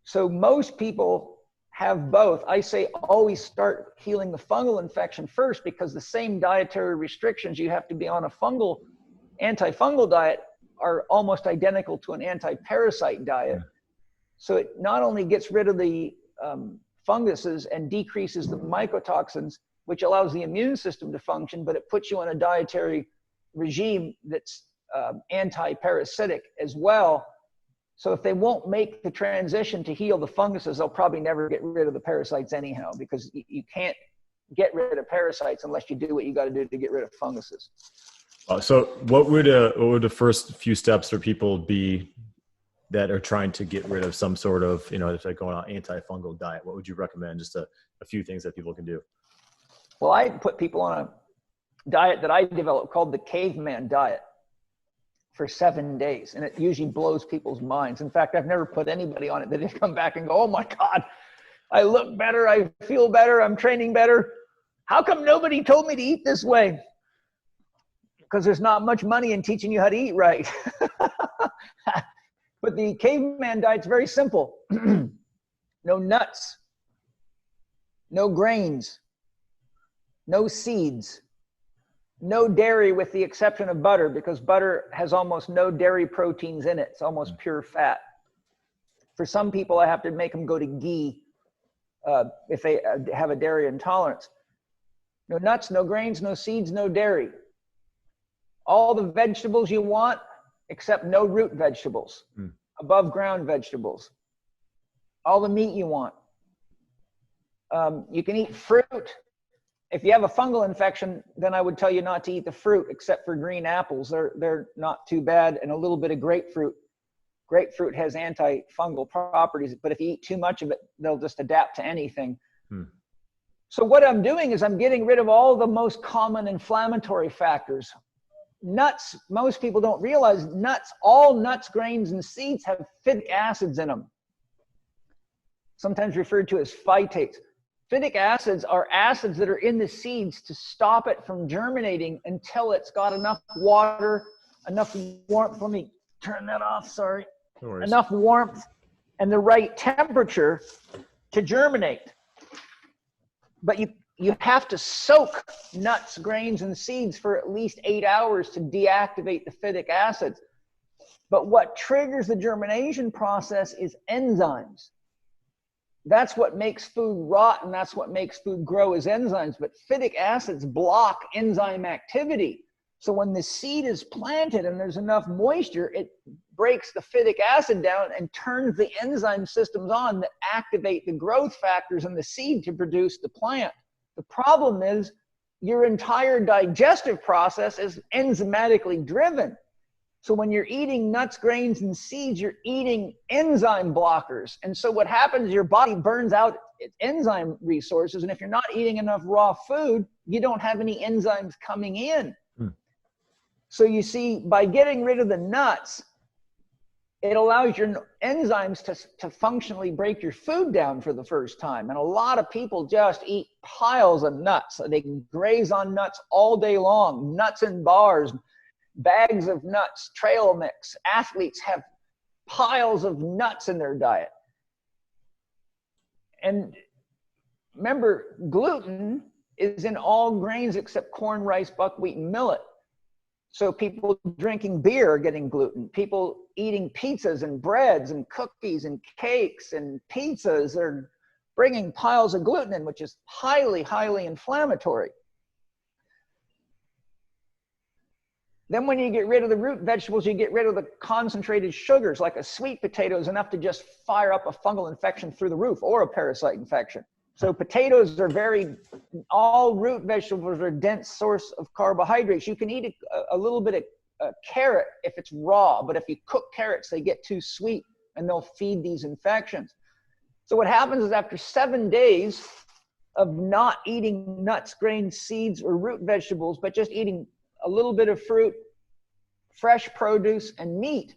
So most people have both. I say always start healing the fungal infection first, because the same dietary restrictions you have to be on a antifungal diet are almost identical to an anti-parasite diet. So it not only gets rid of the funguses and decreases the mycotoxins, which allows the immune system to function, but it puts you on a dietary regime that's anti-parasitic as well. So if they won't make the transition to heal the funguses, they'll probably never get rid of the parasites anyhow, because you can't get rid of parasites unless you do what you got to do to get rid of funguses. So what would the first few steps for people be that are trying to get rid of some sort of, if they're going on antifungal diet? What would you recommend? Just a few things that people can do. Well, I put people on a diet that I developed called the Caveman Diet for 7 days. And it usually blows people's minds. In fact, I've never put anybody on it that didn't come back and go, oh my God, I look better, I feel better, I'm training better. How come nobody told me to eat this way? Because there's not much money in teaching you how to eat right. But the Caveman Diet's very simple. No nuts, no grains, no seeds, no dairy with the exception of butter, because butter has almost no dairy proteins in it. It's almost pure fat. For some people, I have to make them go to ghee if they have a dairy intolerance. No nuts, no grains, no seeds, no dairy. All the vegetables you want, except no root vegetables, above ground vegetables. All the meat you want. You can eat fruit. If you have a fungal infection, then I would tell you not to eat the fruit, except for green apples. They're not too bad, and a little bit of grapefruit. Grapefruit has antifungal properties, but if you eat too much of it, they'll just adapt to anything. So what I'm doing is I'm getting rid of all the most common inflammatory factors. Nuts, most people don't realize all nuts, grains, and seeds have phytic acids in them, sometimes referred to as phytates. Phytic acids are acids that are in the seeds to stop it from germinating until it's got enough water, enough warmth. Let me turn that off, sorry. No worries. Enough warmth and the right temperature to germinate. But you have to soak nuts, grains, and seeds for at least 8 hours to deactivate the phytic acids. But what triggers the germination process is enzymes. That's what makes food rot, and that's what makes food grow is enzymes. But phytic acids block enzyme activity. So when the seed is planted and there's enough moisture, it breaks the phytic acid down and turns the enzyme systems on that activate the growth factors in the seed to produce the plant. The problem is your entire digestive process is enzymatically driven. So when you're eating nuts, grains, and seeds, you're eating enzyme blockers. And so what happens is your body burns out its enzyme resources. And if you're not eating enough raw food, you don't have any enzymes coming in. So you see, by getting rid of the nuts, it allows your enzymes to functionally break your food down for the first time. And a lot of people just eat piles of nuts. They can graze on nuts all day long, nuts in bars, bags of nuts, trail mix. Athletes have piles of nuts in their diet. And remember, gluten is in all grains except corn, rice, buckwheat, and millet. So people drinking beer are getting gluten. People eating pizzas and breads and cookies and cakes and pizzas are bringing piles of gluten in, which is highly, highly inflammatory. Then when you get rid of the root vegetables, you get rid of the concentrated sugars. Like a sweet potato is enough to just fire up a fungal infection through the roof, or a parasite infection. So potatoes are all root vegetables are a dense source of carbohydrates. You can eat a little bit of carrot if it's raw, but if you cook carrots, they get too sweet and they'll feed these infections. So what happens is after 7 days of not eating nuts, grains, seeds, or root vegetables, but just eating a little bit of fruit, fresh produce, and meat,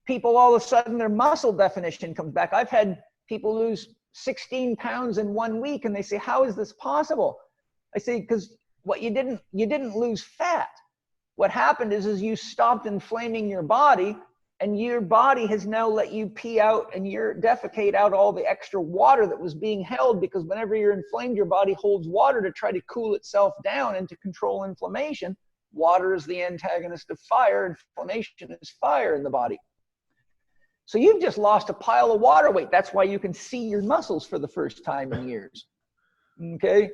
people all of a sudden their muscle definition comes back. I've had people lose 16 pounds in 1 week, and they say, how is this possible? I say, because what you didn't lose fat. What happened is you stopped inflaming your body, and your body has now let you pee out and defecate out all the extra water that was being held, because whenever you're inflamed, your body holds water to try to cool itself down and to control inflammation. Water is the antagonist of fire. Inflammation is fire in the body. So you've just lost a pile of water weight. That's why you can see your muscles for the first time in years. Okay?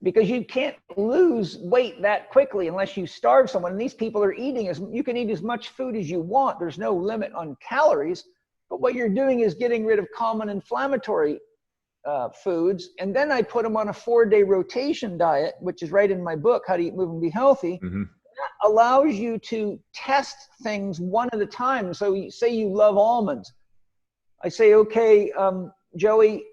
Because you can't lose weight that quickly unless you starve someone. And these people are eating you can eat as much food as you want. There's no limit on calories. But what you're doing is getting rid of common inflammatory foods. And then I put them on a 4-day rotation diet, which is right in my book, How to Eat, Move, and Be Healthy. Mm-hmm. That allows you to test things one at a time. So you say you love almonds. I say, okay, Joey,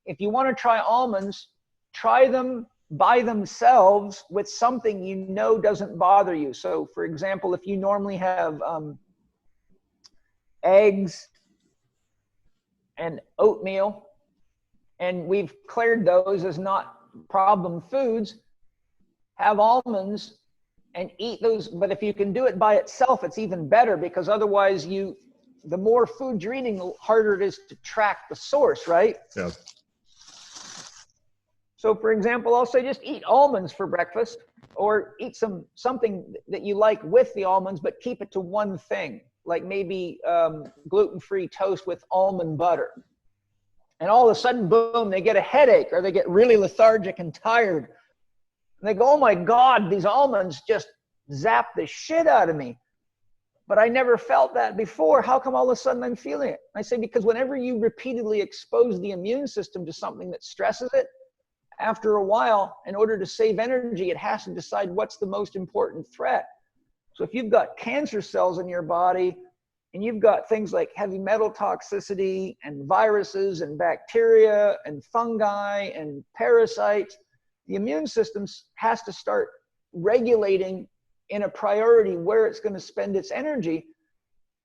if you want to try almonds, try them by themselves with something you know doesn't bother you. So for example, if you normally have eggs and oatmeal, and we've cleared those as not problem foods, have almonds and eat those. But if you can do it by itself, it's even better, because otherwise the more food you're eating, the harder it is to track the source, right? Yeah. So for example, I'll say just eat almonds for breakfast, or eat something that you like with the almonds, but keep it to one thing, like maybe gluten-free toast with almond butter. And all of a sudden, boom, they get a headache, or they get really lethargic and tired. And they go, oh my God, these almonds just zap the shit out of me. But I never felt that before. How come all of a sudden I'm feeling it? I say, because whenever you repeatedly expose the immune system to something that stresses it, after a while, in order to save energy, it has to decide what's the most important threat. So if you've got cancer cells in your body, and you've got things like heavy metal toxicity and viruses and bacteria and fungi and parasites, the immune system has to start regulating in a priority where it's going to spend its energy.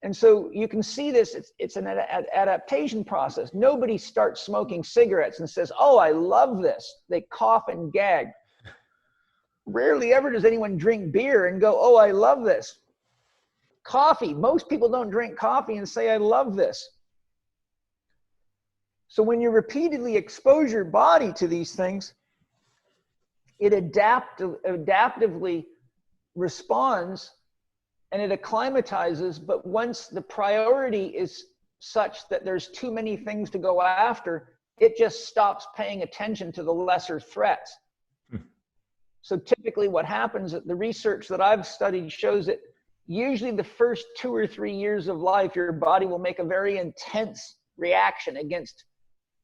And so you can see this, it's an adaptation process. Nobody starts smoking cigarettes and says, oh, I love this. They cough and gag. Rarely ever does anyone drink beer and go, oh, I love this. Coffee, most people don't drink coffee and say, I love this. So when you repeatedly expose your body to these things, it adaptively responds and it acclimatizes. But once the priority is such that there's too many things to go after, it just stops paying attention to the lesser threats. So typically what happens, the research that I've studied shows that usually the first 2 or 3 years of life, your body will make a very intense reaction against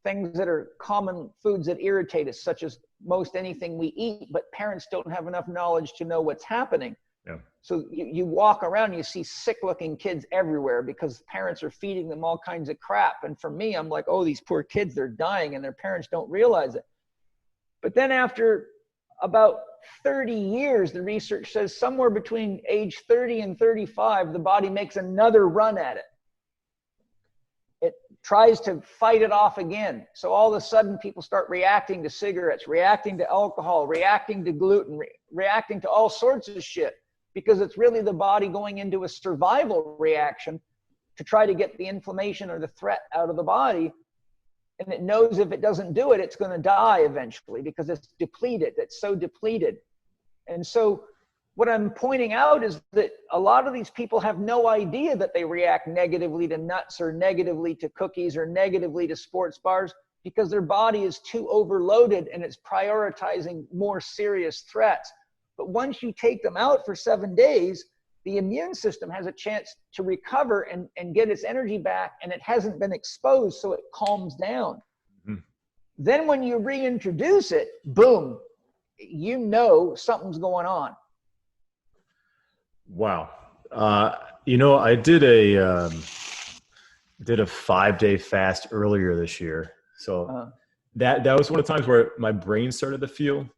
things that are common foods that irritate us, such as most anything we eat, but parents don't have enough knowledge to know what's happening. Yeah. So you walk around, you see sick-looking kids everywhere because parents are feeding them all kinds of crap. And for me, I'm like, oh, these poor kids, they're dying, and their parents don't realize it. But then after about 30 years, the research says somewhere between age 30 and 35, the body makes another run at it. It tries to fight it off again. So all of a sudden, people start reacting to cigarettes, reacting to alcohol, reacting to gluten, reacting to all sorts of shit, because it's really the body going into a survival reaction to try to get the inflammation or the threat out of the body. and it knows if it doesn't do it, it's going to die eventually because it's depleted. It's so depleted. And so what I'm pointing out is that a lot of these people have no idea that they react negatively to nuts or negatively to cookies or negatively to sports bars because their body is too overloaded and it's prioritizing more serious threats. But once you take them out for 7 days, the immune system has a chance to recover and get its energy back, and it hasn't been exposed, so it calms down. Mm-hmm. Then when you reintroduce it, boom, you know something's going on. Wow. I did a 5-day fast earlier this year. So that was one of the times where my brain started to feel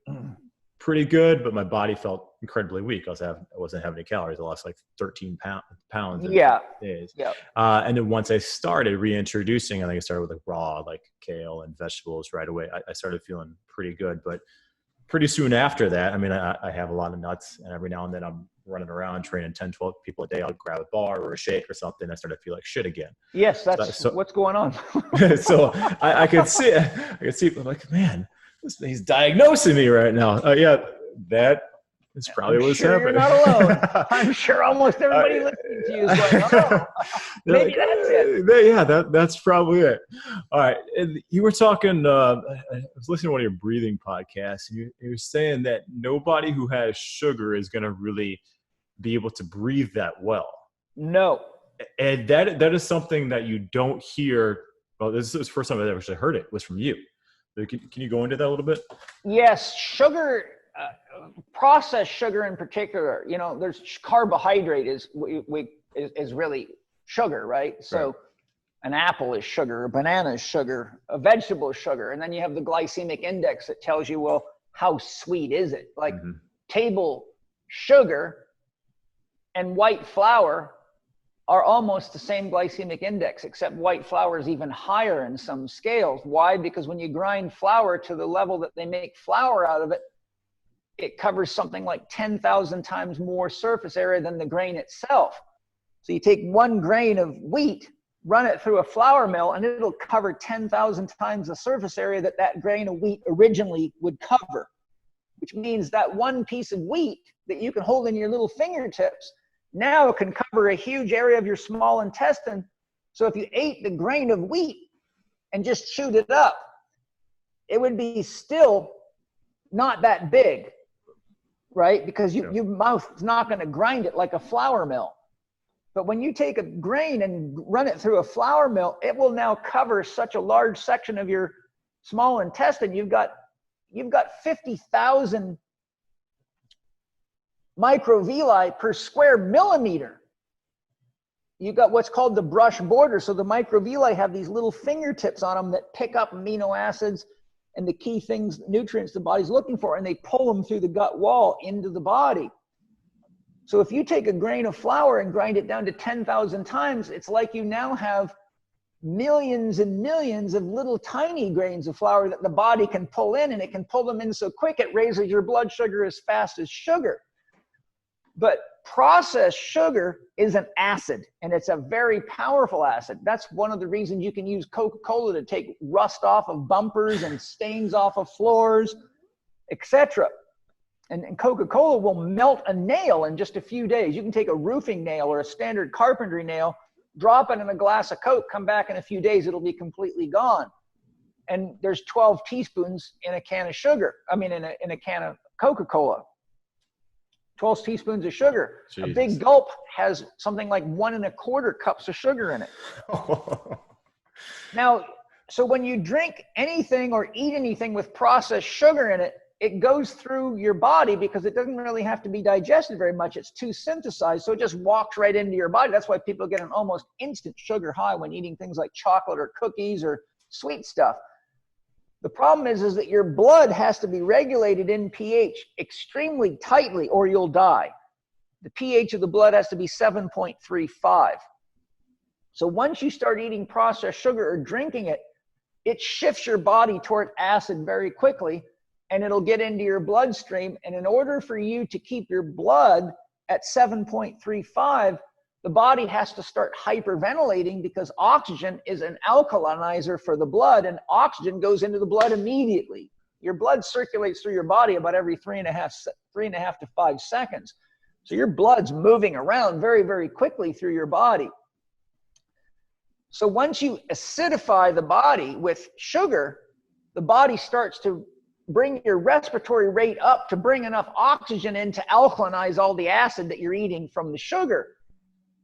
pretty good, but my body felt incredibly weak. I wasn't having any calories. I lost like 13 pounds in 5 days. Yeah. And then once I started reintroducing, I think I started with like raw, like kale and vegetables right away. I started feeling pretty good, but pretty soon after that, I mean, I have a lot of nuts, and every now and then I'm running around training 10, 12 people a day. I'll grab a bar or a shake or something. I start to feel like shit again. Yes, that's what's going on. So I could see people like, man, he's diagnosing me right now. Yeah, that is probably what's happening. You're not alone. I'm sure almost everybody listening to you is like, oh, maybe that's it. Yeah, that's probably it. All right. And you were talking, I was listening to one of your breathing podcasts, and you were saying that nobody who has sugar is going to really be able to breathe that well. No. And that is something that you don't hear. Well, this is the first time I ever heard it was from you. Can you go into that a little bit? Yes, sugar, processed sugar in particular. There's carbohydrate is really sugar, right? So an apple is sugar, a banana is sugar, a vegetable is sugar, and then you have the glycemic index that tells you, well, how sweet is it? Like table sugar and white flour are almost the same glycemic index, except white flour is even higher in some scales. Why? Because when you grind flour to the level that they make flour out of it, it covers something like 10,000 times more surface area than the grain itself. So you take 1 grain of wheat, run it through a flour mill, and it'll cover 10,000 times the surface area that grain of wheat originally would cover, which means that one piece of wheat that you can hold in your little fingertips now can cover a huge area of your small intestine. So if you ate the grain of wheat and just chewed it up, it would be still not that big, right? Because your mouth is not going to grind it like a flour mill. But when you take a grain and run it through a flour mill, it will now cover such a large section of your small intestine. You've got 50,000 microvilli per square millimeter. You've got what's called the brush border. So the microvilli have these little fingertips on them that pick up amino acids and the key things, nutrients the body's looking for, and they pull them through the gut wall into the body. So if you take a grain of flour and grind it down to 10,000 times, it's like you now have millions and millions of little tiny grains of flour that the body can pull in, and it can pull them in so quick it raises your blood sugar as fast as sugar. But processed sugar is an acid, and it's a very powerful acid. That's one of the reasons you can use Coca-Cola to take rust off of bumpers and stains off of floors, etc. And Coca-Cola will melt a nail in just a few days. You can take a roofing nail or a standard carpentry nail, drop it in a glass of Coke, come back in a few days, it'll be completely gone. And there's 12 teaspoons in a can of sugar. I mean, in a can of Coca-Cola. 12 teaspoons of sugar. Jesus. A big gulp has something like 1 1/4 cups of sugar in it. Now, so when you drink anything or eat anything with processed sugar in it, it goes through your body because it doesn't really have to be digested very much. It's too synthesized, so it just walks right into your body. That's why people get an almost instant sugar high when eating things like chocolate or cookies or sweet stuff. The problem is that your blood has to be regulated in pH extremely tightly or you'll die. The pH of the blood has to be 7.35. So once you start eating processed sugar or drinking it, it shifts your body toward acid very quickly, and it'll get into your bloodstream. And in order for you to keep your blood at 7.35, the body has to start hyperventilating because oxygen is an alkalinizer for the blood, and oxygen goes into the blood immediately. Your blood circulates through your body about every 3.5 to 5 seconds. So your blood's moving around very, very quickly through your body. So once you acidify the body with sugar, the body starts to bring your respiratory rate up to bring enough oxygen in to alkalinize all the acid that you're eating from the sugar.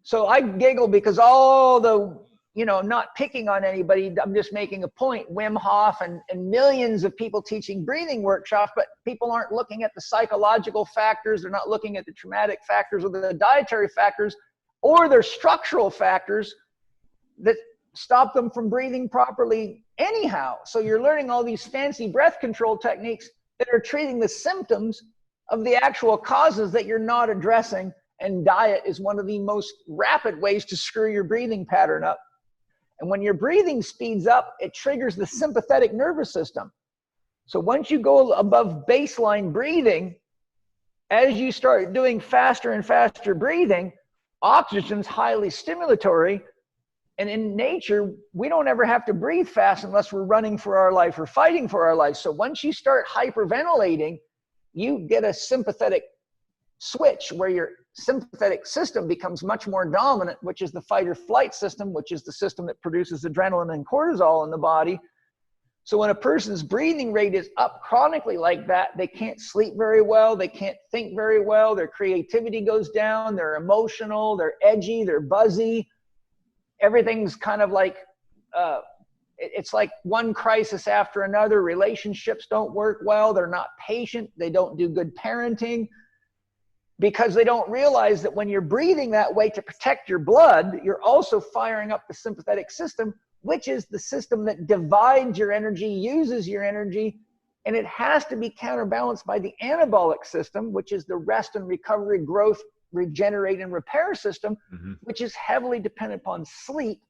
So I giggle because all the, not picking on anybody, I'm just making a point, Wim Hof and millions of people teaching breathing workshops, but people aren't looking at the psychological factors. They're not looking at the traumatic factors or the dietary factors or their structural factors that stop them from breathing properly anyhow. So you're learning all these fancy breath control techniques that are treating the symptoms of the actual causes that you're not addressing. And diet is one of the most rapid ways to screw your breathing pattern up. And when your breathing speeds up, it triggers the sympathetic nervous system. So once you go above baseline breathing, as you start doing faster and faster breathing, oxygen's highly stimulatory. And in nature, we don't ever have to breathe fast unless we're running for our life or fighting for our life. So once you start hyperventilating, you get a sympathetic switch where your sympathetic system becomes much more dominant, which is the fight or flight system, which is the system that produces adrenaline and cortisol in the body. So when a person's breathing rate is up chronically like that, they can't sleep very well, they can't think very well, their creativity goes down, they're emotional, they're edgy, they're buzzy. Everything's kind of like, it's like one crisis after another. Relationships don't work well, they're not patient, they don't do good parenting, because they don't realize that when you're breathing that way to protect your blood, you're also firing up the sympathetic system, which is the system that divides your energy, uses your energy, and it has to be counterbalanced by the anabolic system, which is the rest and recovery, growth, regenerate, and repair system, which is heavily dependent upon sleep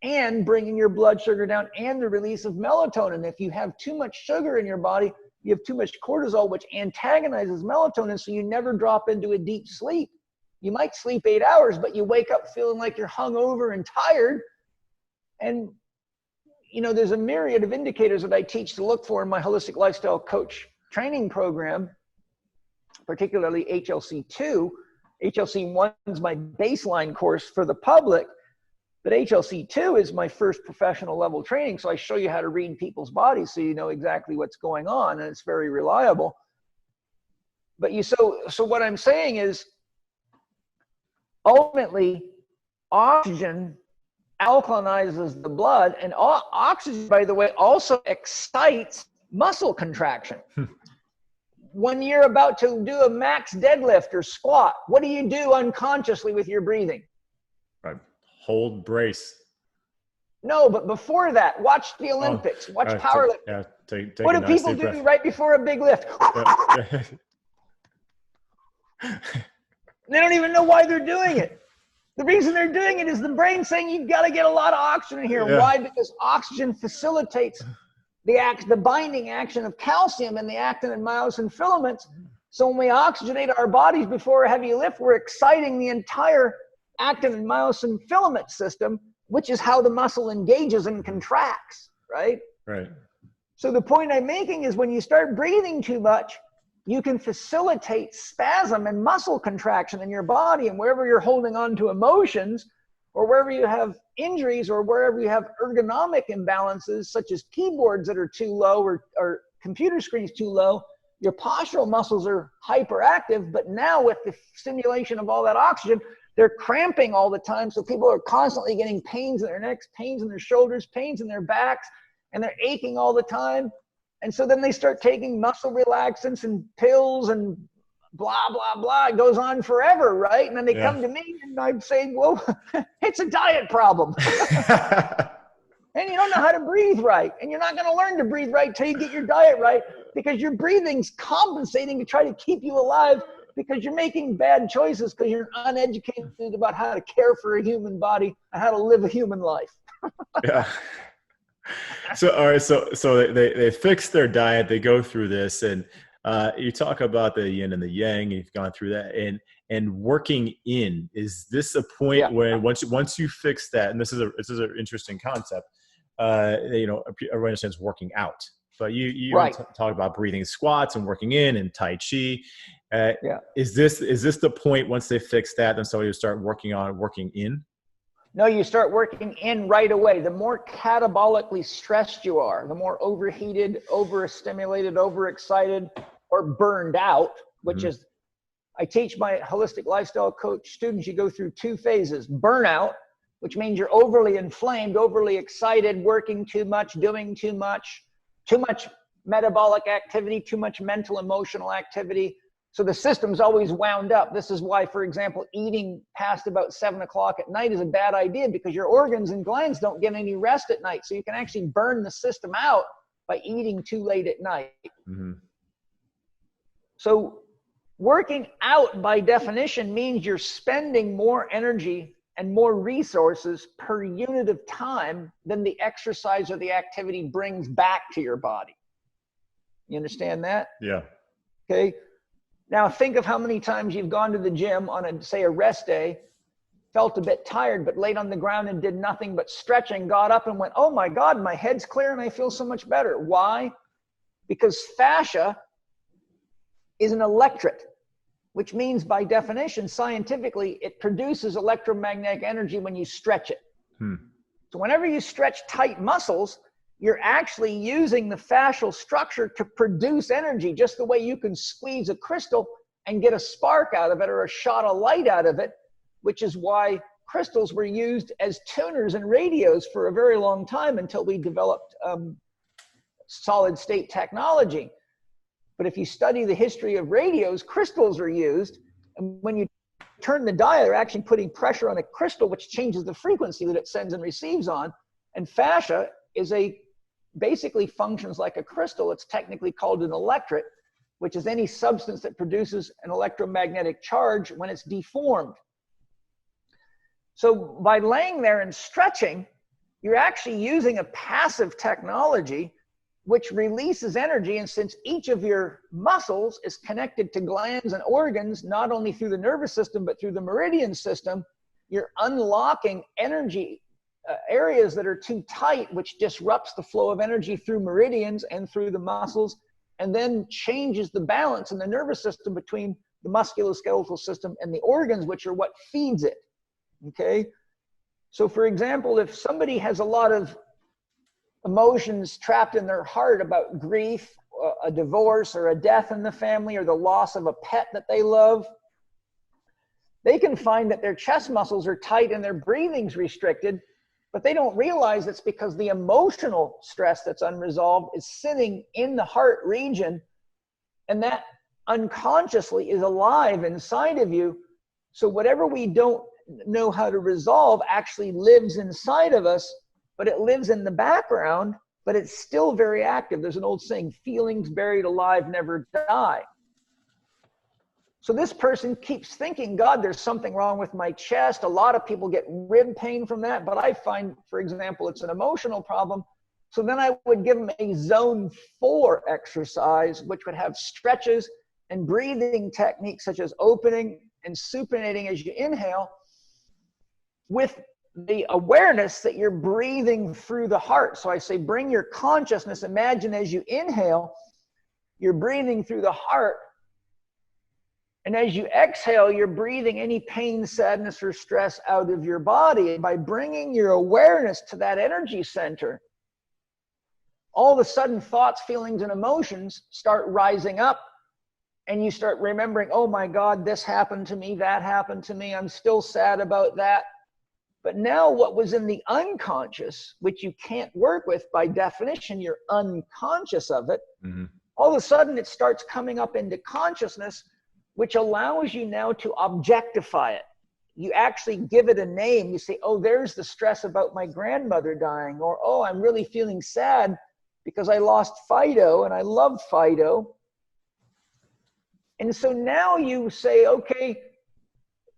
and bringing your blood sugar down and the release of melatonin. If you have too much sugar in your body, you have too much cortisol, which antagonizes melatonin, so you never drop into a deep sleep. You might sleep 8 hours, but you wake up feeling like you're hungover and tired. And, there's a myriad of indicators that I teach to look for in my holistic lifestyle coach training program, particularly HLC2. HLC1 is my baseline course for the public, but HLC2 is my first professional level training. So I show you how to read people's bodies so you know exactly what's going on, and it's very reliable. But so what I'm saying is, ultimately, oxygen alkalinizes the blood, and oxygen, by the way, also excites muscle contraction. When you're about to do a max deadlift or squat, what do you do unconsciously with your breathing? Right. Hold, brace. No, but before that, watch the Olympics, watch powerlifting. Take what do people do right before a big lift? They don't even know why they're doing it. The reason they're doing it is the brain saying you've got to get a lot of oxygen here. Yeah. Why? Because oxygen facilitates the binding action of calcium in the actin and myosin filaments. So when we oxygenate our bodies before a heavy lift, we're exciting the entire actin and myosin filament system, which is how the muscle engages and contracts, right? Right. So the point I'm making is when you start breathing too much, you can facilitate spasm and muscle contraction in your body, and wherever you're holding on to emotions, or wherever you have injuries, or wherever you have ergonomic imbalances, such as keyboards that are too low or computer screens too low, your postural muscles are hyperactive. But now with the stimulation of all that oxygen, they're cramping all the time. So people are constantly getting pains in their necks, pains in their shoulders, pains in their backs, and they're aching all the time. And so then they start taking muscle relaxants and pills and blah, blah, blah. It goes on forever, right? And then they come to me and I'm saying, well, it's a diet problem. And you don't know how to breathe right. And you're not going to learn to breathe right till you get your diet right, because your breathing's compensating to try to keep you alive, because you're making bad choices because you're uneducated about how to care for a human body and how to live a human life. Yeah. So, all right. So they fix their diet, they go through this, and You talk about the yin and the yang. You've gone through that, and working in. Is this a point where once you fix that, and this is an interesting concept. Everyone understands working out, but you talk about breathing squats and working in and Tai Chi. Is this the point once they fix that, then somebody will start working in? No, you start working in right away. The more catabolically stressed you are, the more overheated, overstimulated, overexcited, or burned out, which is, I teach my holistic lifestyle coach students, you go through 2 phases. Burnout, which means you're overly inflamed, overly excited, working too much, doing too much metabolic activity, too much mental, emotional activity. So the system's always wound up. This is why, for example, eating past about 7 o'clock at night is a bad idea, because your organs and glands don't get any rest at night. So you can actually burn the system out by eating too late at night. So working out, by definition, means you're spending more energy and more resources per unit of time than the exercise or the activity brings back to your body. You understand that? Yeah. Okay. Now think of how many times you've gone to the gym on say a rest day, felt a bit tired, but laid on the ground and did nothing but stretching, got up and went, oh my God, my head's clear and I feel so much better. Why? Because fascia is an electret, which means by definition, scientifically, it produces electromagnetic energy when you stretch it. So whenever you stretch tight muscles, you're actually using the fascial structure to produce energy, just the way you can squeeze a crystal and get a spark out of it or a shot of light out of it, which is why crystals were used as tuners in radios for a very long time until we developed solid state technology. But if you study the history of radios, crystals are used, and when you turn the dial, you're actually putting pressure on a crystal, which changes the frequency that it sends and receives on. And fascia is basically functions like a crystal. It's technically called an electret, which is any substance that produces an electromagnetic charge when it's deformed. So by laying there and stretching, you're actually using a passive technology which releases energy. And since each of your muscles is connected to glands and organs, not only through the nervous system, but through the meridian system, you're unlocking energy areas that are too tight, which disrupts the flow of energy through meridians and through the muscles, and then changes the balance in the nervous system between the musculoskeletal system and the organs, which are what feeds it. Okay. So for example, if somebody has a lot of emotions trapped in their heart about grief, a divorce, or a death in the family, or the loss of a pet that they love, they can find that their chest muscles are tight and their breathing's restricted, but they don't realize it's because the emotional stress that's unresolved is sitting in the heart region, and that unconsciously is alive inside of you. So whatever we don't know how to resolve actually lives inside of us, but it lives in the background, but it's still very active. There's an old saying, feelings buried alive never die. So this person keeps thinking, God, there's something wrong with my chest. A lot of people get rib pain from that, but I find, for example, it's an emotional problem. So then I would give them a zone 4 exercise, which would have stretches and breathing techniques such as opening and supinating as you inhale, with the awareness that you're breathing through the heart. So I say, bring your consciousness, imagine as you inhale, you're breathing through the heart. And as you exhale, you're breathing any pain, sadness, or stress out of your body. And by bringing your awareness to that energy center, all of a sudden thoughts, feelings, and emotions start rising up. And you start remembering, oh my God, this happened to me, that happened to me, I'm still sad about that. But now what was in the unconscious, which you can't work with by definition, you're unconscious of it, all of a sudden it starts coming up into consciousness, which allows you now to objectify it. You actually give it a name. You say, oh, there's the stress about my grandmother dying, or, oh, I'm really feeling sad because I lost Fido and I love Fido. And so now you say, okay,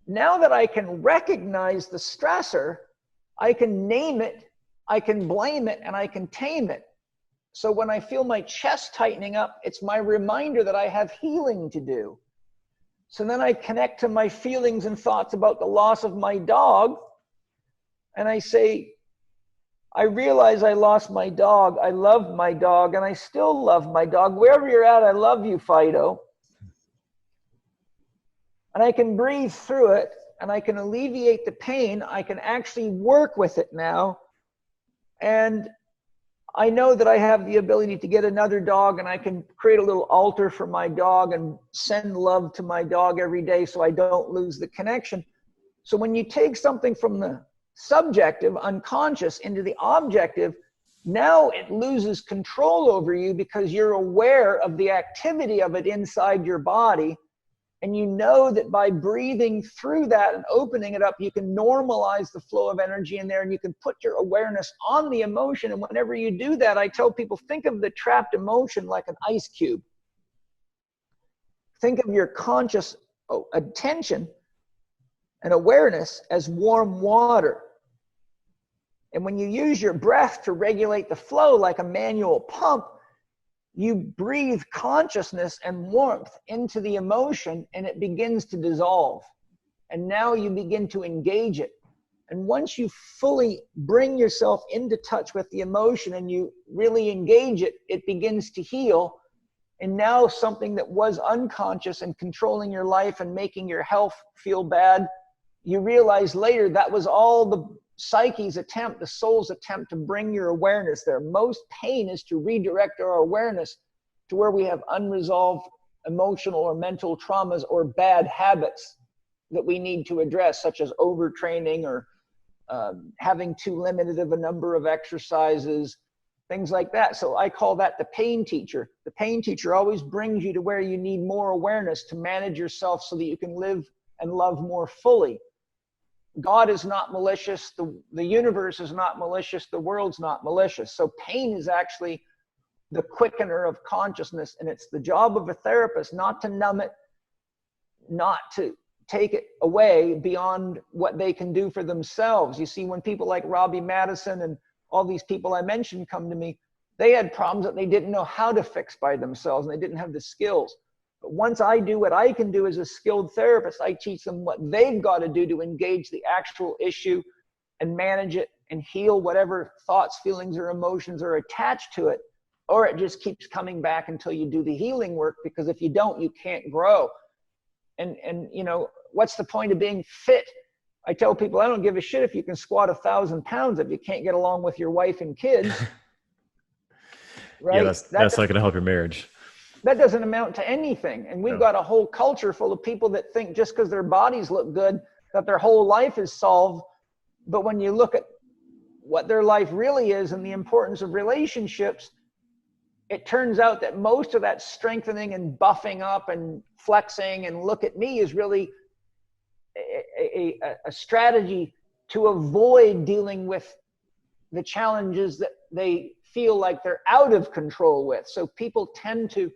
now that I can recognize the stressor, I can name it, I can blame it, and I can tame it. So when I feel my chest tightening up, it's my reminder that I have healing to do. So then I connect to my feelings and thoughts about the loss of my dog. And I say, I realize I lost my dog. I love my dog, and I still love my dog. Wherever you're at, I love you, Fido. And I can breathe through it, and I can alleviate the pain. I can actually work with it now. And I know that I have the ability to get another dog, and I can create a little altar for my dog and send love to my dog every day so I don't lose the connection. So when you take something from the subjective, unconscious, into the objective, now it loses control over you because you're aware of the activity of it inside your body. And you know that by breathing through that and opening it up, you can normalize the flow of energy in there, and you can put your awareness on the emotion. And whenever you do that, I tell people, think of the trapped emotion like an ice cube. Think of your conscious attention and awareness as warm water. And when you use your breath to regulate the flow like a manual pump, you breathe consciousness and warmth into the emotion, and it begins to dissolve. And now you begin to engage it. And once you fully bring yourself into touch with the emotion and you really engage it, it begins to heal. And now something that was unconscious and controlling your life and making your health feel bad, you realize later that was all the psyche's attempt, the soul's attempt to bring your awareness there. Most pain is to redirect our awareness to where we have unresolved emotional or mental traumas or bad habits that we need to address, such as overtraining or having too limited of a number of exercises, things like that. So I call that the pain teacher. The pain teacher always brings you to where you need more awareness to manage yourself so that you can live and love more fully. God is not malicious. The universe is not malicious. The world's not malicious. So pain is actually the quickener of consciousness. And it's the job of a therapist not to numb it, not to take it away beyond what they can do for themselves. You see, when people like Robbie Madison and all these people I mentioned come to me, they had problems that they didn't know how to fix by themselves, and they didn't have the skills. But once I do what I can do as a skilled therapist, I teach them what they've got to do to engage the actual issue and manage it and heal whatever thoughts, feelings, or emotions are attached to it. Or it just keeps coming back until you do the healing work, because if you don't, you can't grow. And you know, what's the point of being fit? I tell people, I don't give a shit if you can squat 1,000 pounds if you can't get along with your wife and kids. Right? Yeah, that's not going to help your marriage. That doesn't amount to anything. And we've got a whole culture full of people that think just because their bodies look good, that their whole life is solved. But when you look at what their life really is and the importance of relationships, it turns out that most of that strengthening and buffing up and flexing and look at me is really a strategy to avoid dealing with the challenges that they feel like they're out of control with. So people tend to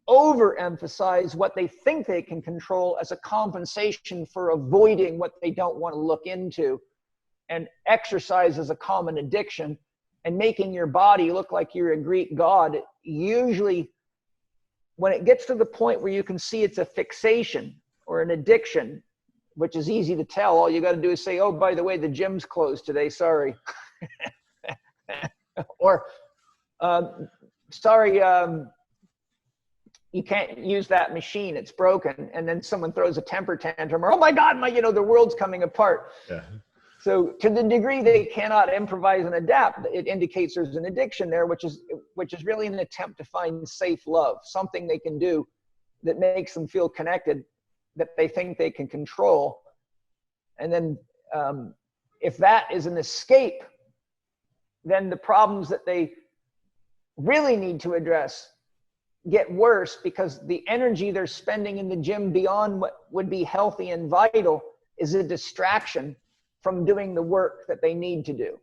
overemphasize what they think they can control as a compensation for avoiding what they don't want to look into. And exercise is a common addiction, and making your body look like you're a Greek god. Usually when it gets to the point where you can see it's a fixation or an addiction, which is easy to tell, all you got to do is say, oh, by the way, the gym's closed today, sorry. Or sorry, you can't use that machine, it's broken. And then someone throws a temper tantrum, or, oh my God, the world's coming apart. Yeah. So to the degree they cannot improvise and adapt, it indicates there's an addiction there, which is really an attempt to find safe love, something they can do that makes them feel connected, that they think they can control. And then if that is an escape, then the problems that they really need to address get worse, because the energy they're spending in the gym beyond what would be healthy and vital is a distraction from doing the work that they need to do.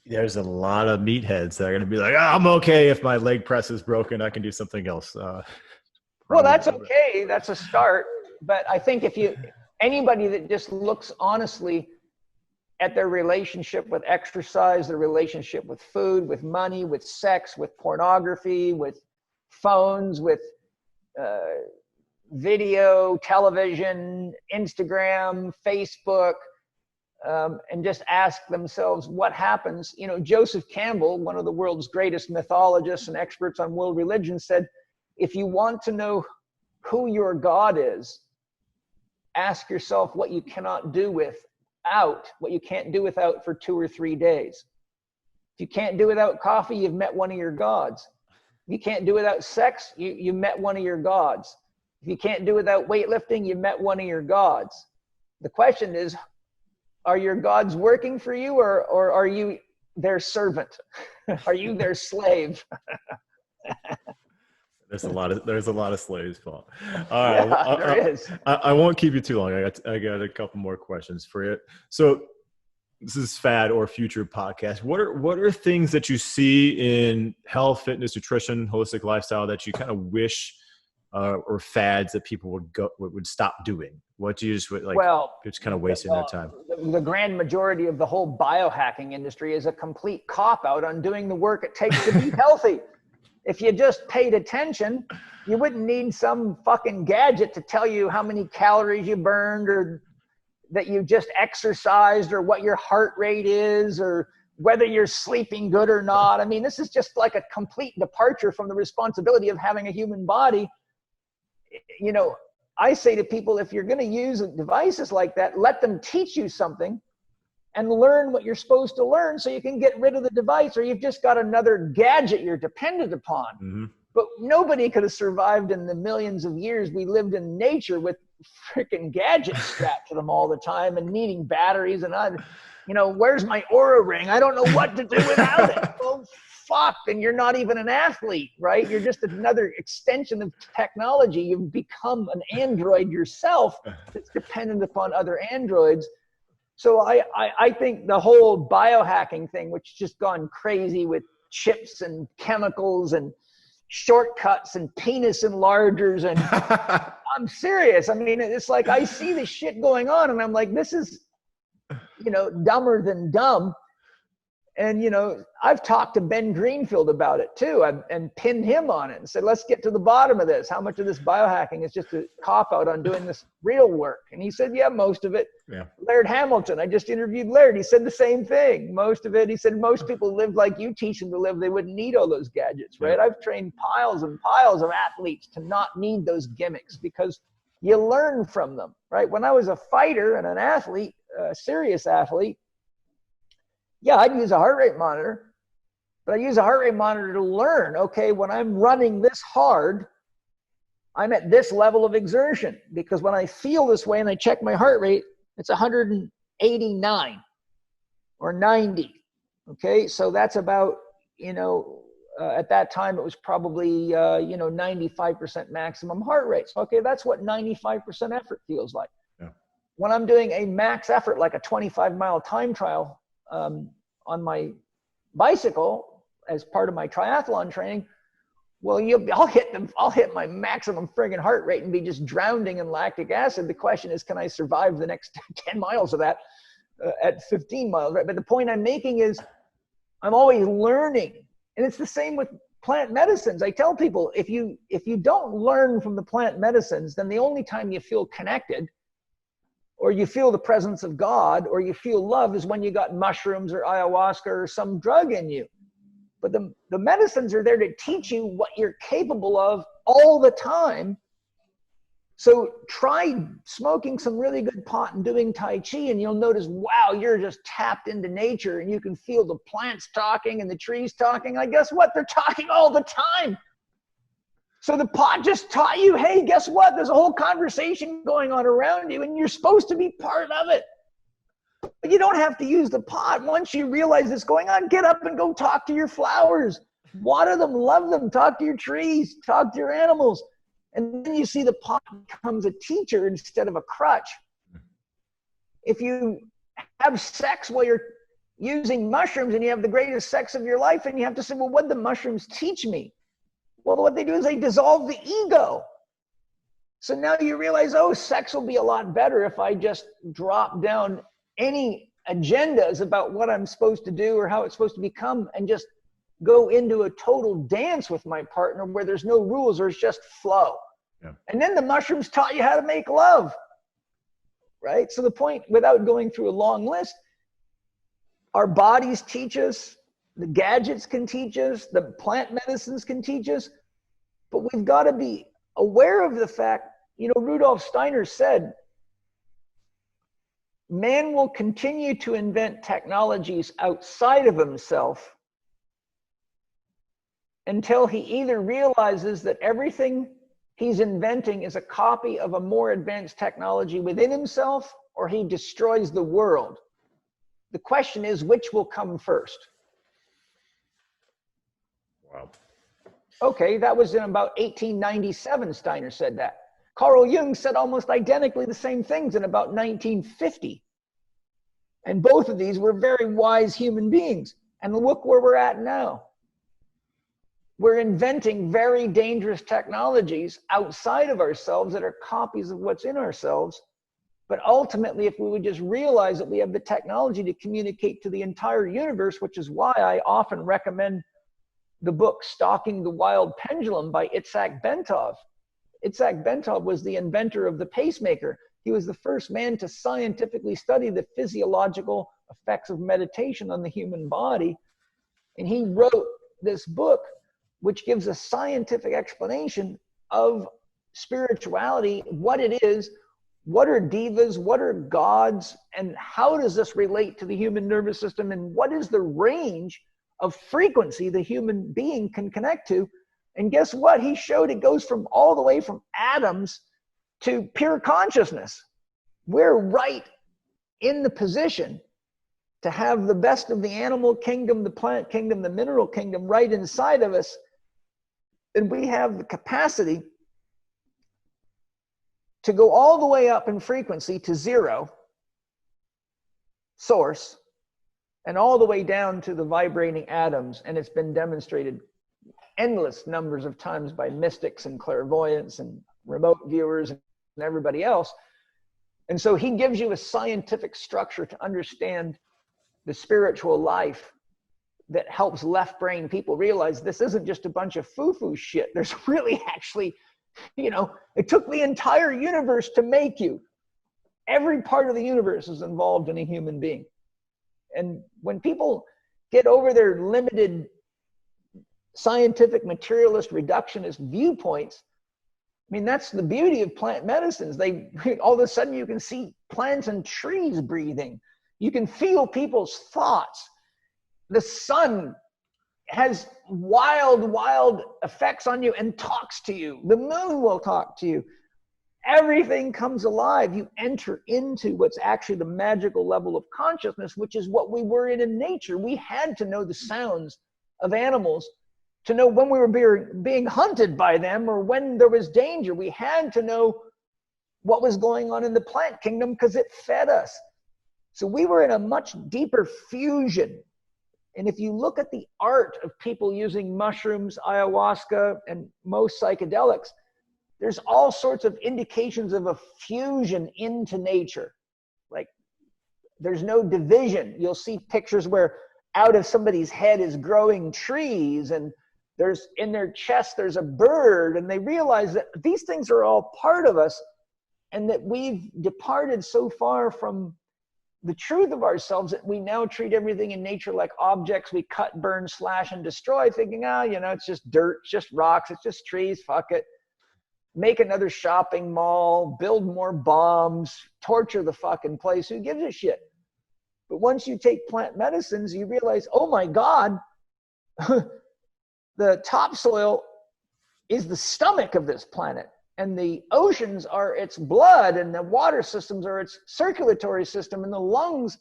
There's a lot of meatheads that are going to be like, oh, I'm okay if my leg press is broken, I can do something else. Well, that's okay. That's a start. But I think if anybody that just looks honestly at their relationship with exercise, their relationship with food, with money, with sex, with pornography, with phones, with video, television, Instagram, Facebook, and just ask themselves what happens. You know, Joseph Campbell, one of the world's greatest mythologists and experts on world religion, said, if you want to know who your God is, ask yourself what you cannot do what you can't do without for 2 or 3 days. If you can't do without coffee, you've met one of your gods. If you can't do without sex, you met one of your gods. If you can't do without weightlifting, you met one of your gods. The question is, are your gods working for you, or are you their servant? Are you their slave? There's a lot of slaves, Paul. All right, Yeah, there is. I won't keep you too long. I got a couple more questions for you. So this is fad or future podcast. What are things that you see in health, fitness, nutrition, holistic lifestyle that you kind of wish or fads that people would stop doing? What do you just like? Well, it's kind of wasting their time. The grand majority of the whole biohacking industry is a complete cop out on doing the work it takes to be healthy. If you just paid attention, you wouldn't need some fucking gadget to tell you how many calories you burned, or that you just exercised, or what your heart rate is, or whether you're sleeping good or not. I mean, this is just like a complete departure from the responsibility of having a human body. You know, I say to people, if you're going to use devices like that, let them teach you something and learn what you're supposed to learn, so you can get rid of the device, or you've just got another gadget you're dependent upon. Mm-hmm. But nobody could have survived in the millions of years we lived in nature with freaking gadgets strapped to them all the time and needing batteries. And where's my Oura ring? I don't know what to do without it. Well, fuck, and you're not even an athlete, right? You're just another extension of technology. You've become an android yourself that's dependent upon other androids. So I think the whole biohacking thing, which has just gone crazy with chips and chemicals and shortcuts and penis enlargers, and I'm serious. I mean, it's like I see this shit going on and I'm like, this is, dumber than dumb. And, I've talked to Ben Greenfield about it too, and pinned him on it and said, let's get to the bottom of this. How much of this biohacking is just a cop out on doing this real work? And he said, yeah, most of it. Yeah. Laird Hamilton, I just interviewed Laird. He said the same thing. Most of it. He said, most people lived like you teach them to live. They wouldn't need all those gadgets, right? Yeah. I've trained piles and piles of athletes to not need those gimmicks because you learn from them, right? When I was a fighter and an athlete, a serious athlete, yeah, I'd use a heart rate monitor, but I use a heart rate monitor to learn, okay, when I'm running this hard, I'm at this level of exertion, because when I feel this way and I check my heart rate, it's 189 or 90. Okay, so that's about, at that time it was probably, 95% maximum heart rate. So, okay, that's what 95% effort feels like. Yeah. When I'm doing a max effort, like a 25-mile time trial, on my bicycle as part of my triathlon training, well, I'll hit my maximum friggin' heart rate and be just drowning in lactic acid. The question is, can I survive the next 10 miles of that at 15 miles? Right? But the point I'm making is I'm always learning. And it's the same with plant medicines. I tell people, if you don't learn from the plant medicines, then the only time you feel connected, or you feel the presence of God, or you feel love, is when you got mushrooms or ayahuasca or some drug in you. But the medicines are there to teach you what you're capable of all the time. So try smoking some really good pot and doing Tai Chi, and you'll notice, wow, you're just tapped into nature, and you can feel the plants talking and the trees talking. I guess what? They're talking all the time. So the pot just taught you, hey, guess what? There's a whole conversation going on around you, and you're supposed to be part of it. But you don't have to use the pot. Once you realize it's going on, get up and go talk to your flowers. Water them, love them, talk to your trees, talk to your animals. And then you see the pot becomes a teacher instead of a crutch. If you have sex while you're using mushrooms and you have the greatest sex of your life, and you have to say, well, what did the mushrooms teach me? Well, what they do is they dissolve the ego. So now you realize, oh, sex will be a lot better if I just drop down any agendas about what I'm supposed to do or how it's supposed to become, and just go into a total dance with my partner where there's no rules, there's just flow. Yeah. And then the mushrooms taught you how to make love, right? So the point, without going through a long list, our bodies teach us, the gadgets can teach us, the plant medicines can teach us, but we've got to be aware of the fact, Rudolf Steiner said, man will continue to invent technologies outside of himself until he either realizes that everything he's inventing is a copy of a more advanced technology within himself, or he destroys the world. The question is, which will come first? Wow. Okay, that was in about 1897, Steiner said that. Carl Jung said almost identically the same things in about 1950. And both of these were very wise human beings. And look where we're at now. We're inventing very dangerous technologies outside of ourselves that are copies of what's in ourselves. But ultimately, if we would just realize that we have the technology to communicate to the entire universe, which is why I often recommend the book Stalking the Wild Pendulum by Itzhak Bentov. Itzhak Bentov was the inventor of the pacemaker. He was the first man to scientifically study the physiological effects of meditation on the human body. And he wrote this book, which gives a scientific explanation of spirituality, what it is, what are devas, what are gods, and how does this relate to the human nervous system, and what is the range of frequency the human being can connect to. And guess what? He showed it goes from all the way from atoms to pure consciousness. We're right in the position to have the best of the animal kingdom, the plant kingdom, the mineral kingdom right inside of us. And we have the capacity to go all the way up in frequency to zero source and all the way down to the vibrating atoms. And it's been demonstrated endless numbers of times by mystics and clairvoyants and remote viewers and everybody else. And so he gives you a scientific structure to understand the spiritual life that helps left brain people realize this isn't just a bunch of foo-foo shit. There's really actually, it took the entire universe to make you. Every part of the universe is involved in a human being. And when people get over their limited scientific materialist reductionist viewpoints, that's the beauty of plant medicines. All of a sudden you can see plants and trees breathing. You can feel people's thoughts. The sun has wild effects on you and talks to you. The moon will talk to you. Everything comes alive. You enter into what's actually the magical level of consciousness, which is what we were in nature. We had to know the sounds of animals to know when we were being hunted by them or when there was danger. We had to know what was going on in the plant kingdom because it fed us. So we were in a much deeper fusion. And if you look at the art of people using mushrooms, ayahuasca, and most psychedelics, there's all sorts of indications of a fusion into nature. Like there's no division. You'll see pictures where out of somebody's head is growing trees, and there's in their chest, there's a bird, and they realize that these things are all part of us and that we've departed so far from the truth of ourselves that we now treat everything in nature like objects we cut, burn, slash, and destroy, thinking, it's just dirt, it's just rocks, it's just trees, fuck it. Make another shopping mall, build more bombs, torture the fucking place, who gives a shit? But once you take plant medicines, you realize, oh my God, the topsoil is the stomach of this planet. And the oceans are its blood, and the water systems are its circulatory system, and the lungs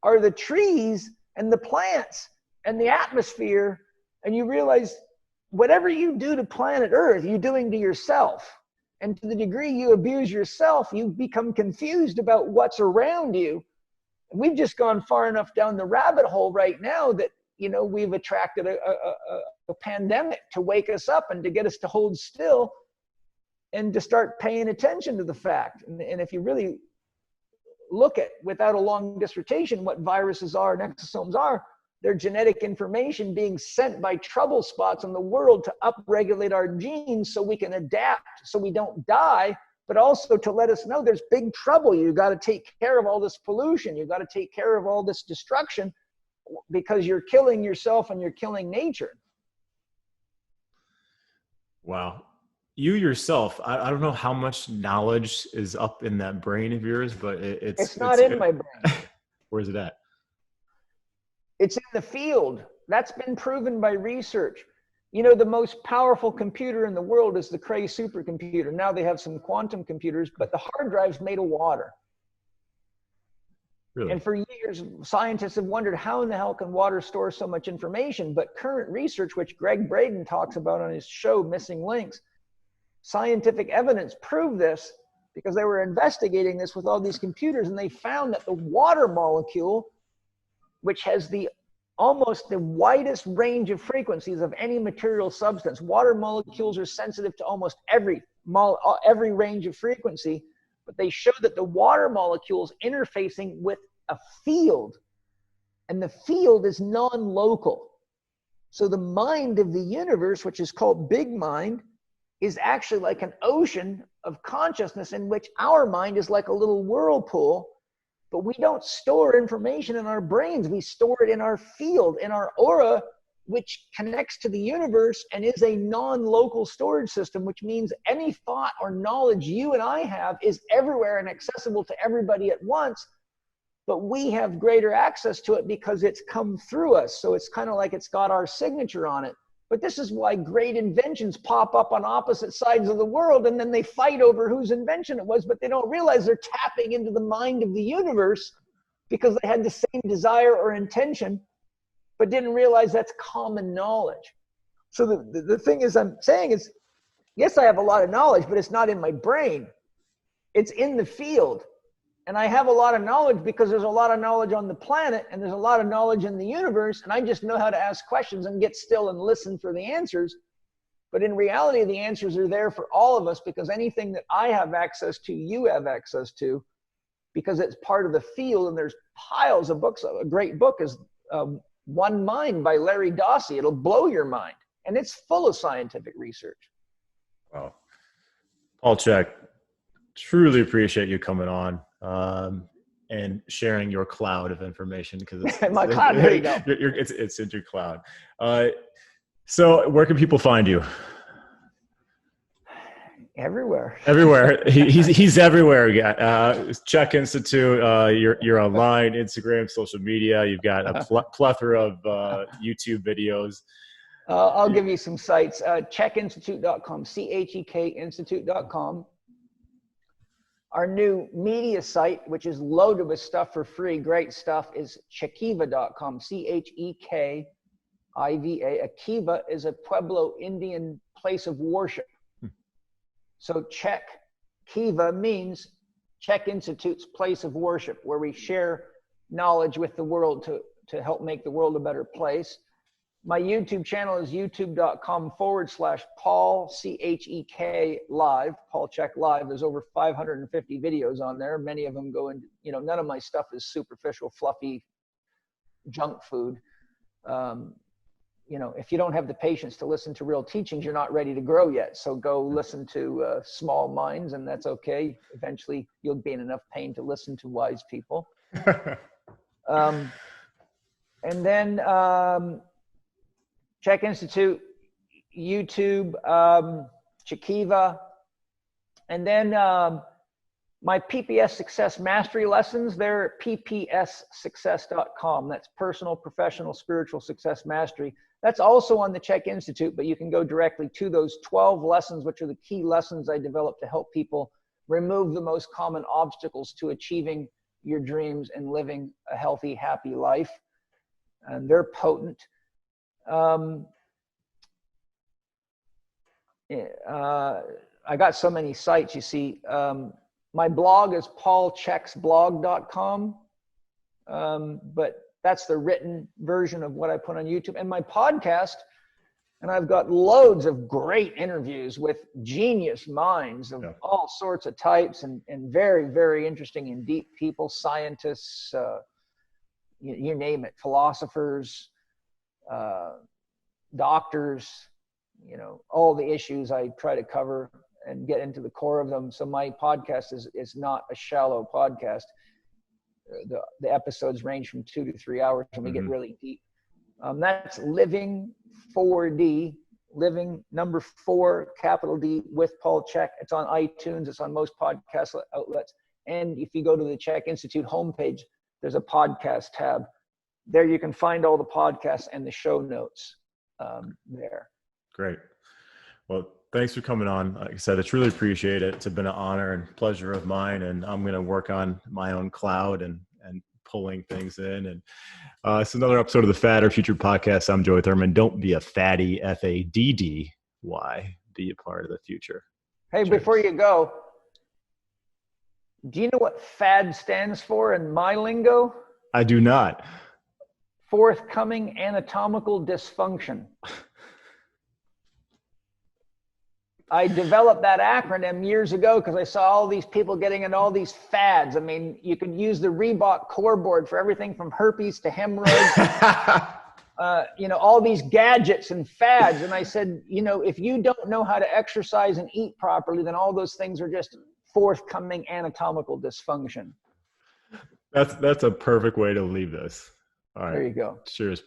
are the trees and the plants and the atmosphere. And you realize whatever you do to planet Earth, you're doing to yourself. And to the degree you abuse yourself, you become confused about what's around you. And we've just gone far enough down the rabbit hole right now that, we've attracted a pandemic to wake us up and to get us to hold still and to start paying attention to the fact. And if you really look at, without a long dissertation, what viruses are and exosomes are. They're genetic information being sent by trouble spots in the world to upregulate our genes so we can adapt, so we don't die, but also to let us know there's big trouble. You got to take care of all this pollution. You got to take care of all this destruction because you're killing yourself and you're killing nature. Wow. You yourself, I don't know how much knowledge is up in that brain of yours, but it's not in my brain. Where's it at? It's in the field. That's been proven by research. You know, the most powerful computer in the world is the Cray supercomputer. Now they have some quantum computers, but the hard drive's made of water. Really? And for years, scientists have wondered how in the hell can water store so much information? But current research, which Greg Braden talks about on his show, Missing Links, scientific evidence proved this because they were investigating this with all these computers, and they found that the water molecule, which has almost the widest range of frequencies of any material substance. Water molecules are sensitive to almost every range of frequency, but they show that the water molecules interfacing with a field, and the field is non-local. So the mind of the universe, which is called Big Mind, is actually like an ocean of consciousness in which our mind is like a little whirlpool. But we don't store information in our brains. We store it in our field, in our aura, which connects to the universe and is a non-local storage system, which means any thought or knowledge you and I have is everywhere and accessible to everybody at once. But we have greater access to it because it's come through us. So it's kind of like it's got our signature on it. But this is why great inventions pop up on opposite sides of the world, and then they fight over whose invention it was, but they don't realize they're tapping into the mind of the universe because they had the same desire or intention, but didn't realize that's common knowledge. So the thing is, I'm saying is, yes, I have a lot of knowledge, but it's not in my brain. It's in the field. And I have a lot of knowledge because there's a lot of knowledge on the planet and there's a lot of knowledge in the universe. And I just know how to ask questions and get still and listen for the answers. But in reality, the answers are there for all of us because anything that I have access to, you have access to, because it's part of the field. And there's piles of books. A great book is One Mind by Larry Dossey. It'll blow your mind. And it's full of scientific research. Wow. Paul Chek, truly appreciate you coming on and sharing your cloud of information because my cloud, there you go. It's in your cloud. So where can people find you? Everywhere. Everywhere. He's everywhere. Chek Institute. You're online, Instagram, social media. You've got a plethora of YouTube videos. I'll give you some sites. Chekinstitute.com, CHEK Institute.com. Our new media site, which is loaded with stuff for free, great stuff, is Chekiva.com, CHEKIVA. Akiva is a Pueblo Indian place of worship. So Chek, Kiva means Chek Institute's place of worship, where we share knowledge with the world to help make the world a better place. My YouTube channel is youtube.com/Paul, CHEK Live, Paul Chek Live. There's over 550 videos on there. Many of them go into, none of my stuff is superficial, fluffy junk food. If you don't have the patience to listen to real teachings, you're not ready to grow yet. So go listen to small minds, and that's okay. Eventually, you'll be in enough pain to listen to wise people. And then Chek Institute, YouTube, Chekiva, and then my PPS Success Mastery lessons, they're at ppssuccess.com. That's Personal, Professional, Spiritual Success Mastery. That's also on the Chek Institute, but you can go directly to those 12 lessons, which are the key lessons I developed to help people remove the most common obstacles to achieving your dreams and living a healthy, happy life. And they're potent. I got so many sites, you see. My blog is paulcheksblog.com, but that's the written version of what I put on YouTube. And my podcast And I've got loads of great interviews with genius minds of all sorts of types and very, very interesting and deep people, scientists, you name it, philosophers, doctors, all the issues I try to cover and get into the core of them. So my podcast is not a shallow podcast. The episodes range from 2 to 3 hours and we get really deep. That's Living 4D, Living number 4, capital D, with Paul Chek. It's on iTunes. It's on most podcast outlets. And if you go to the Chek Institute homepage, there's a podcast tab. There you can find all the podcasts and the show notes there. Great. Well, thanks for coming on. Like I said, it's really appreciate it. It's been an honor and pleasure of mine. And I'm going to work on my own cloud and pulling things in. And it's another episode of the Fat or Future podcast. I'm Joey Thurman. Don't be a fatty, FADDY. Be a part of the future. Hey, cheers. Before you go, do you know what FAD stands for in my lingo? I do not. Forthcoming anatomical dysfunction. I developed that acronym years ago because I saw all these people getting in all these fads. I mean, you could use the Reebok core board for everything from herpes to hemorrhoids, all these gadgets and fads. And I said, if you don't know how to exercise and eat properly, then all those things are just forthcoming anatomical dysfunction. That's a perfect way to leave this. All right. There you go. Cheers.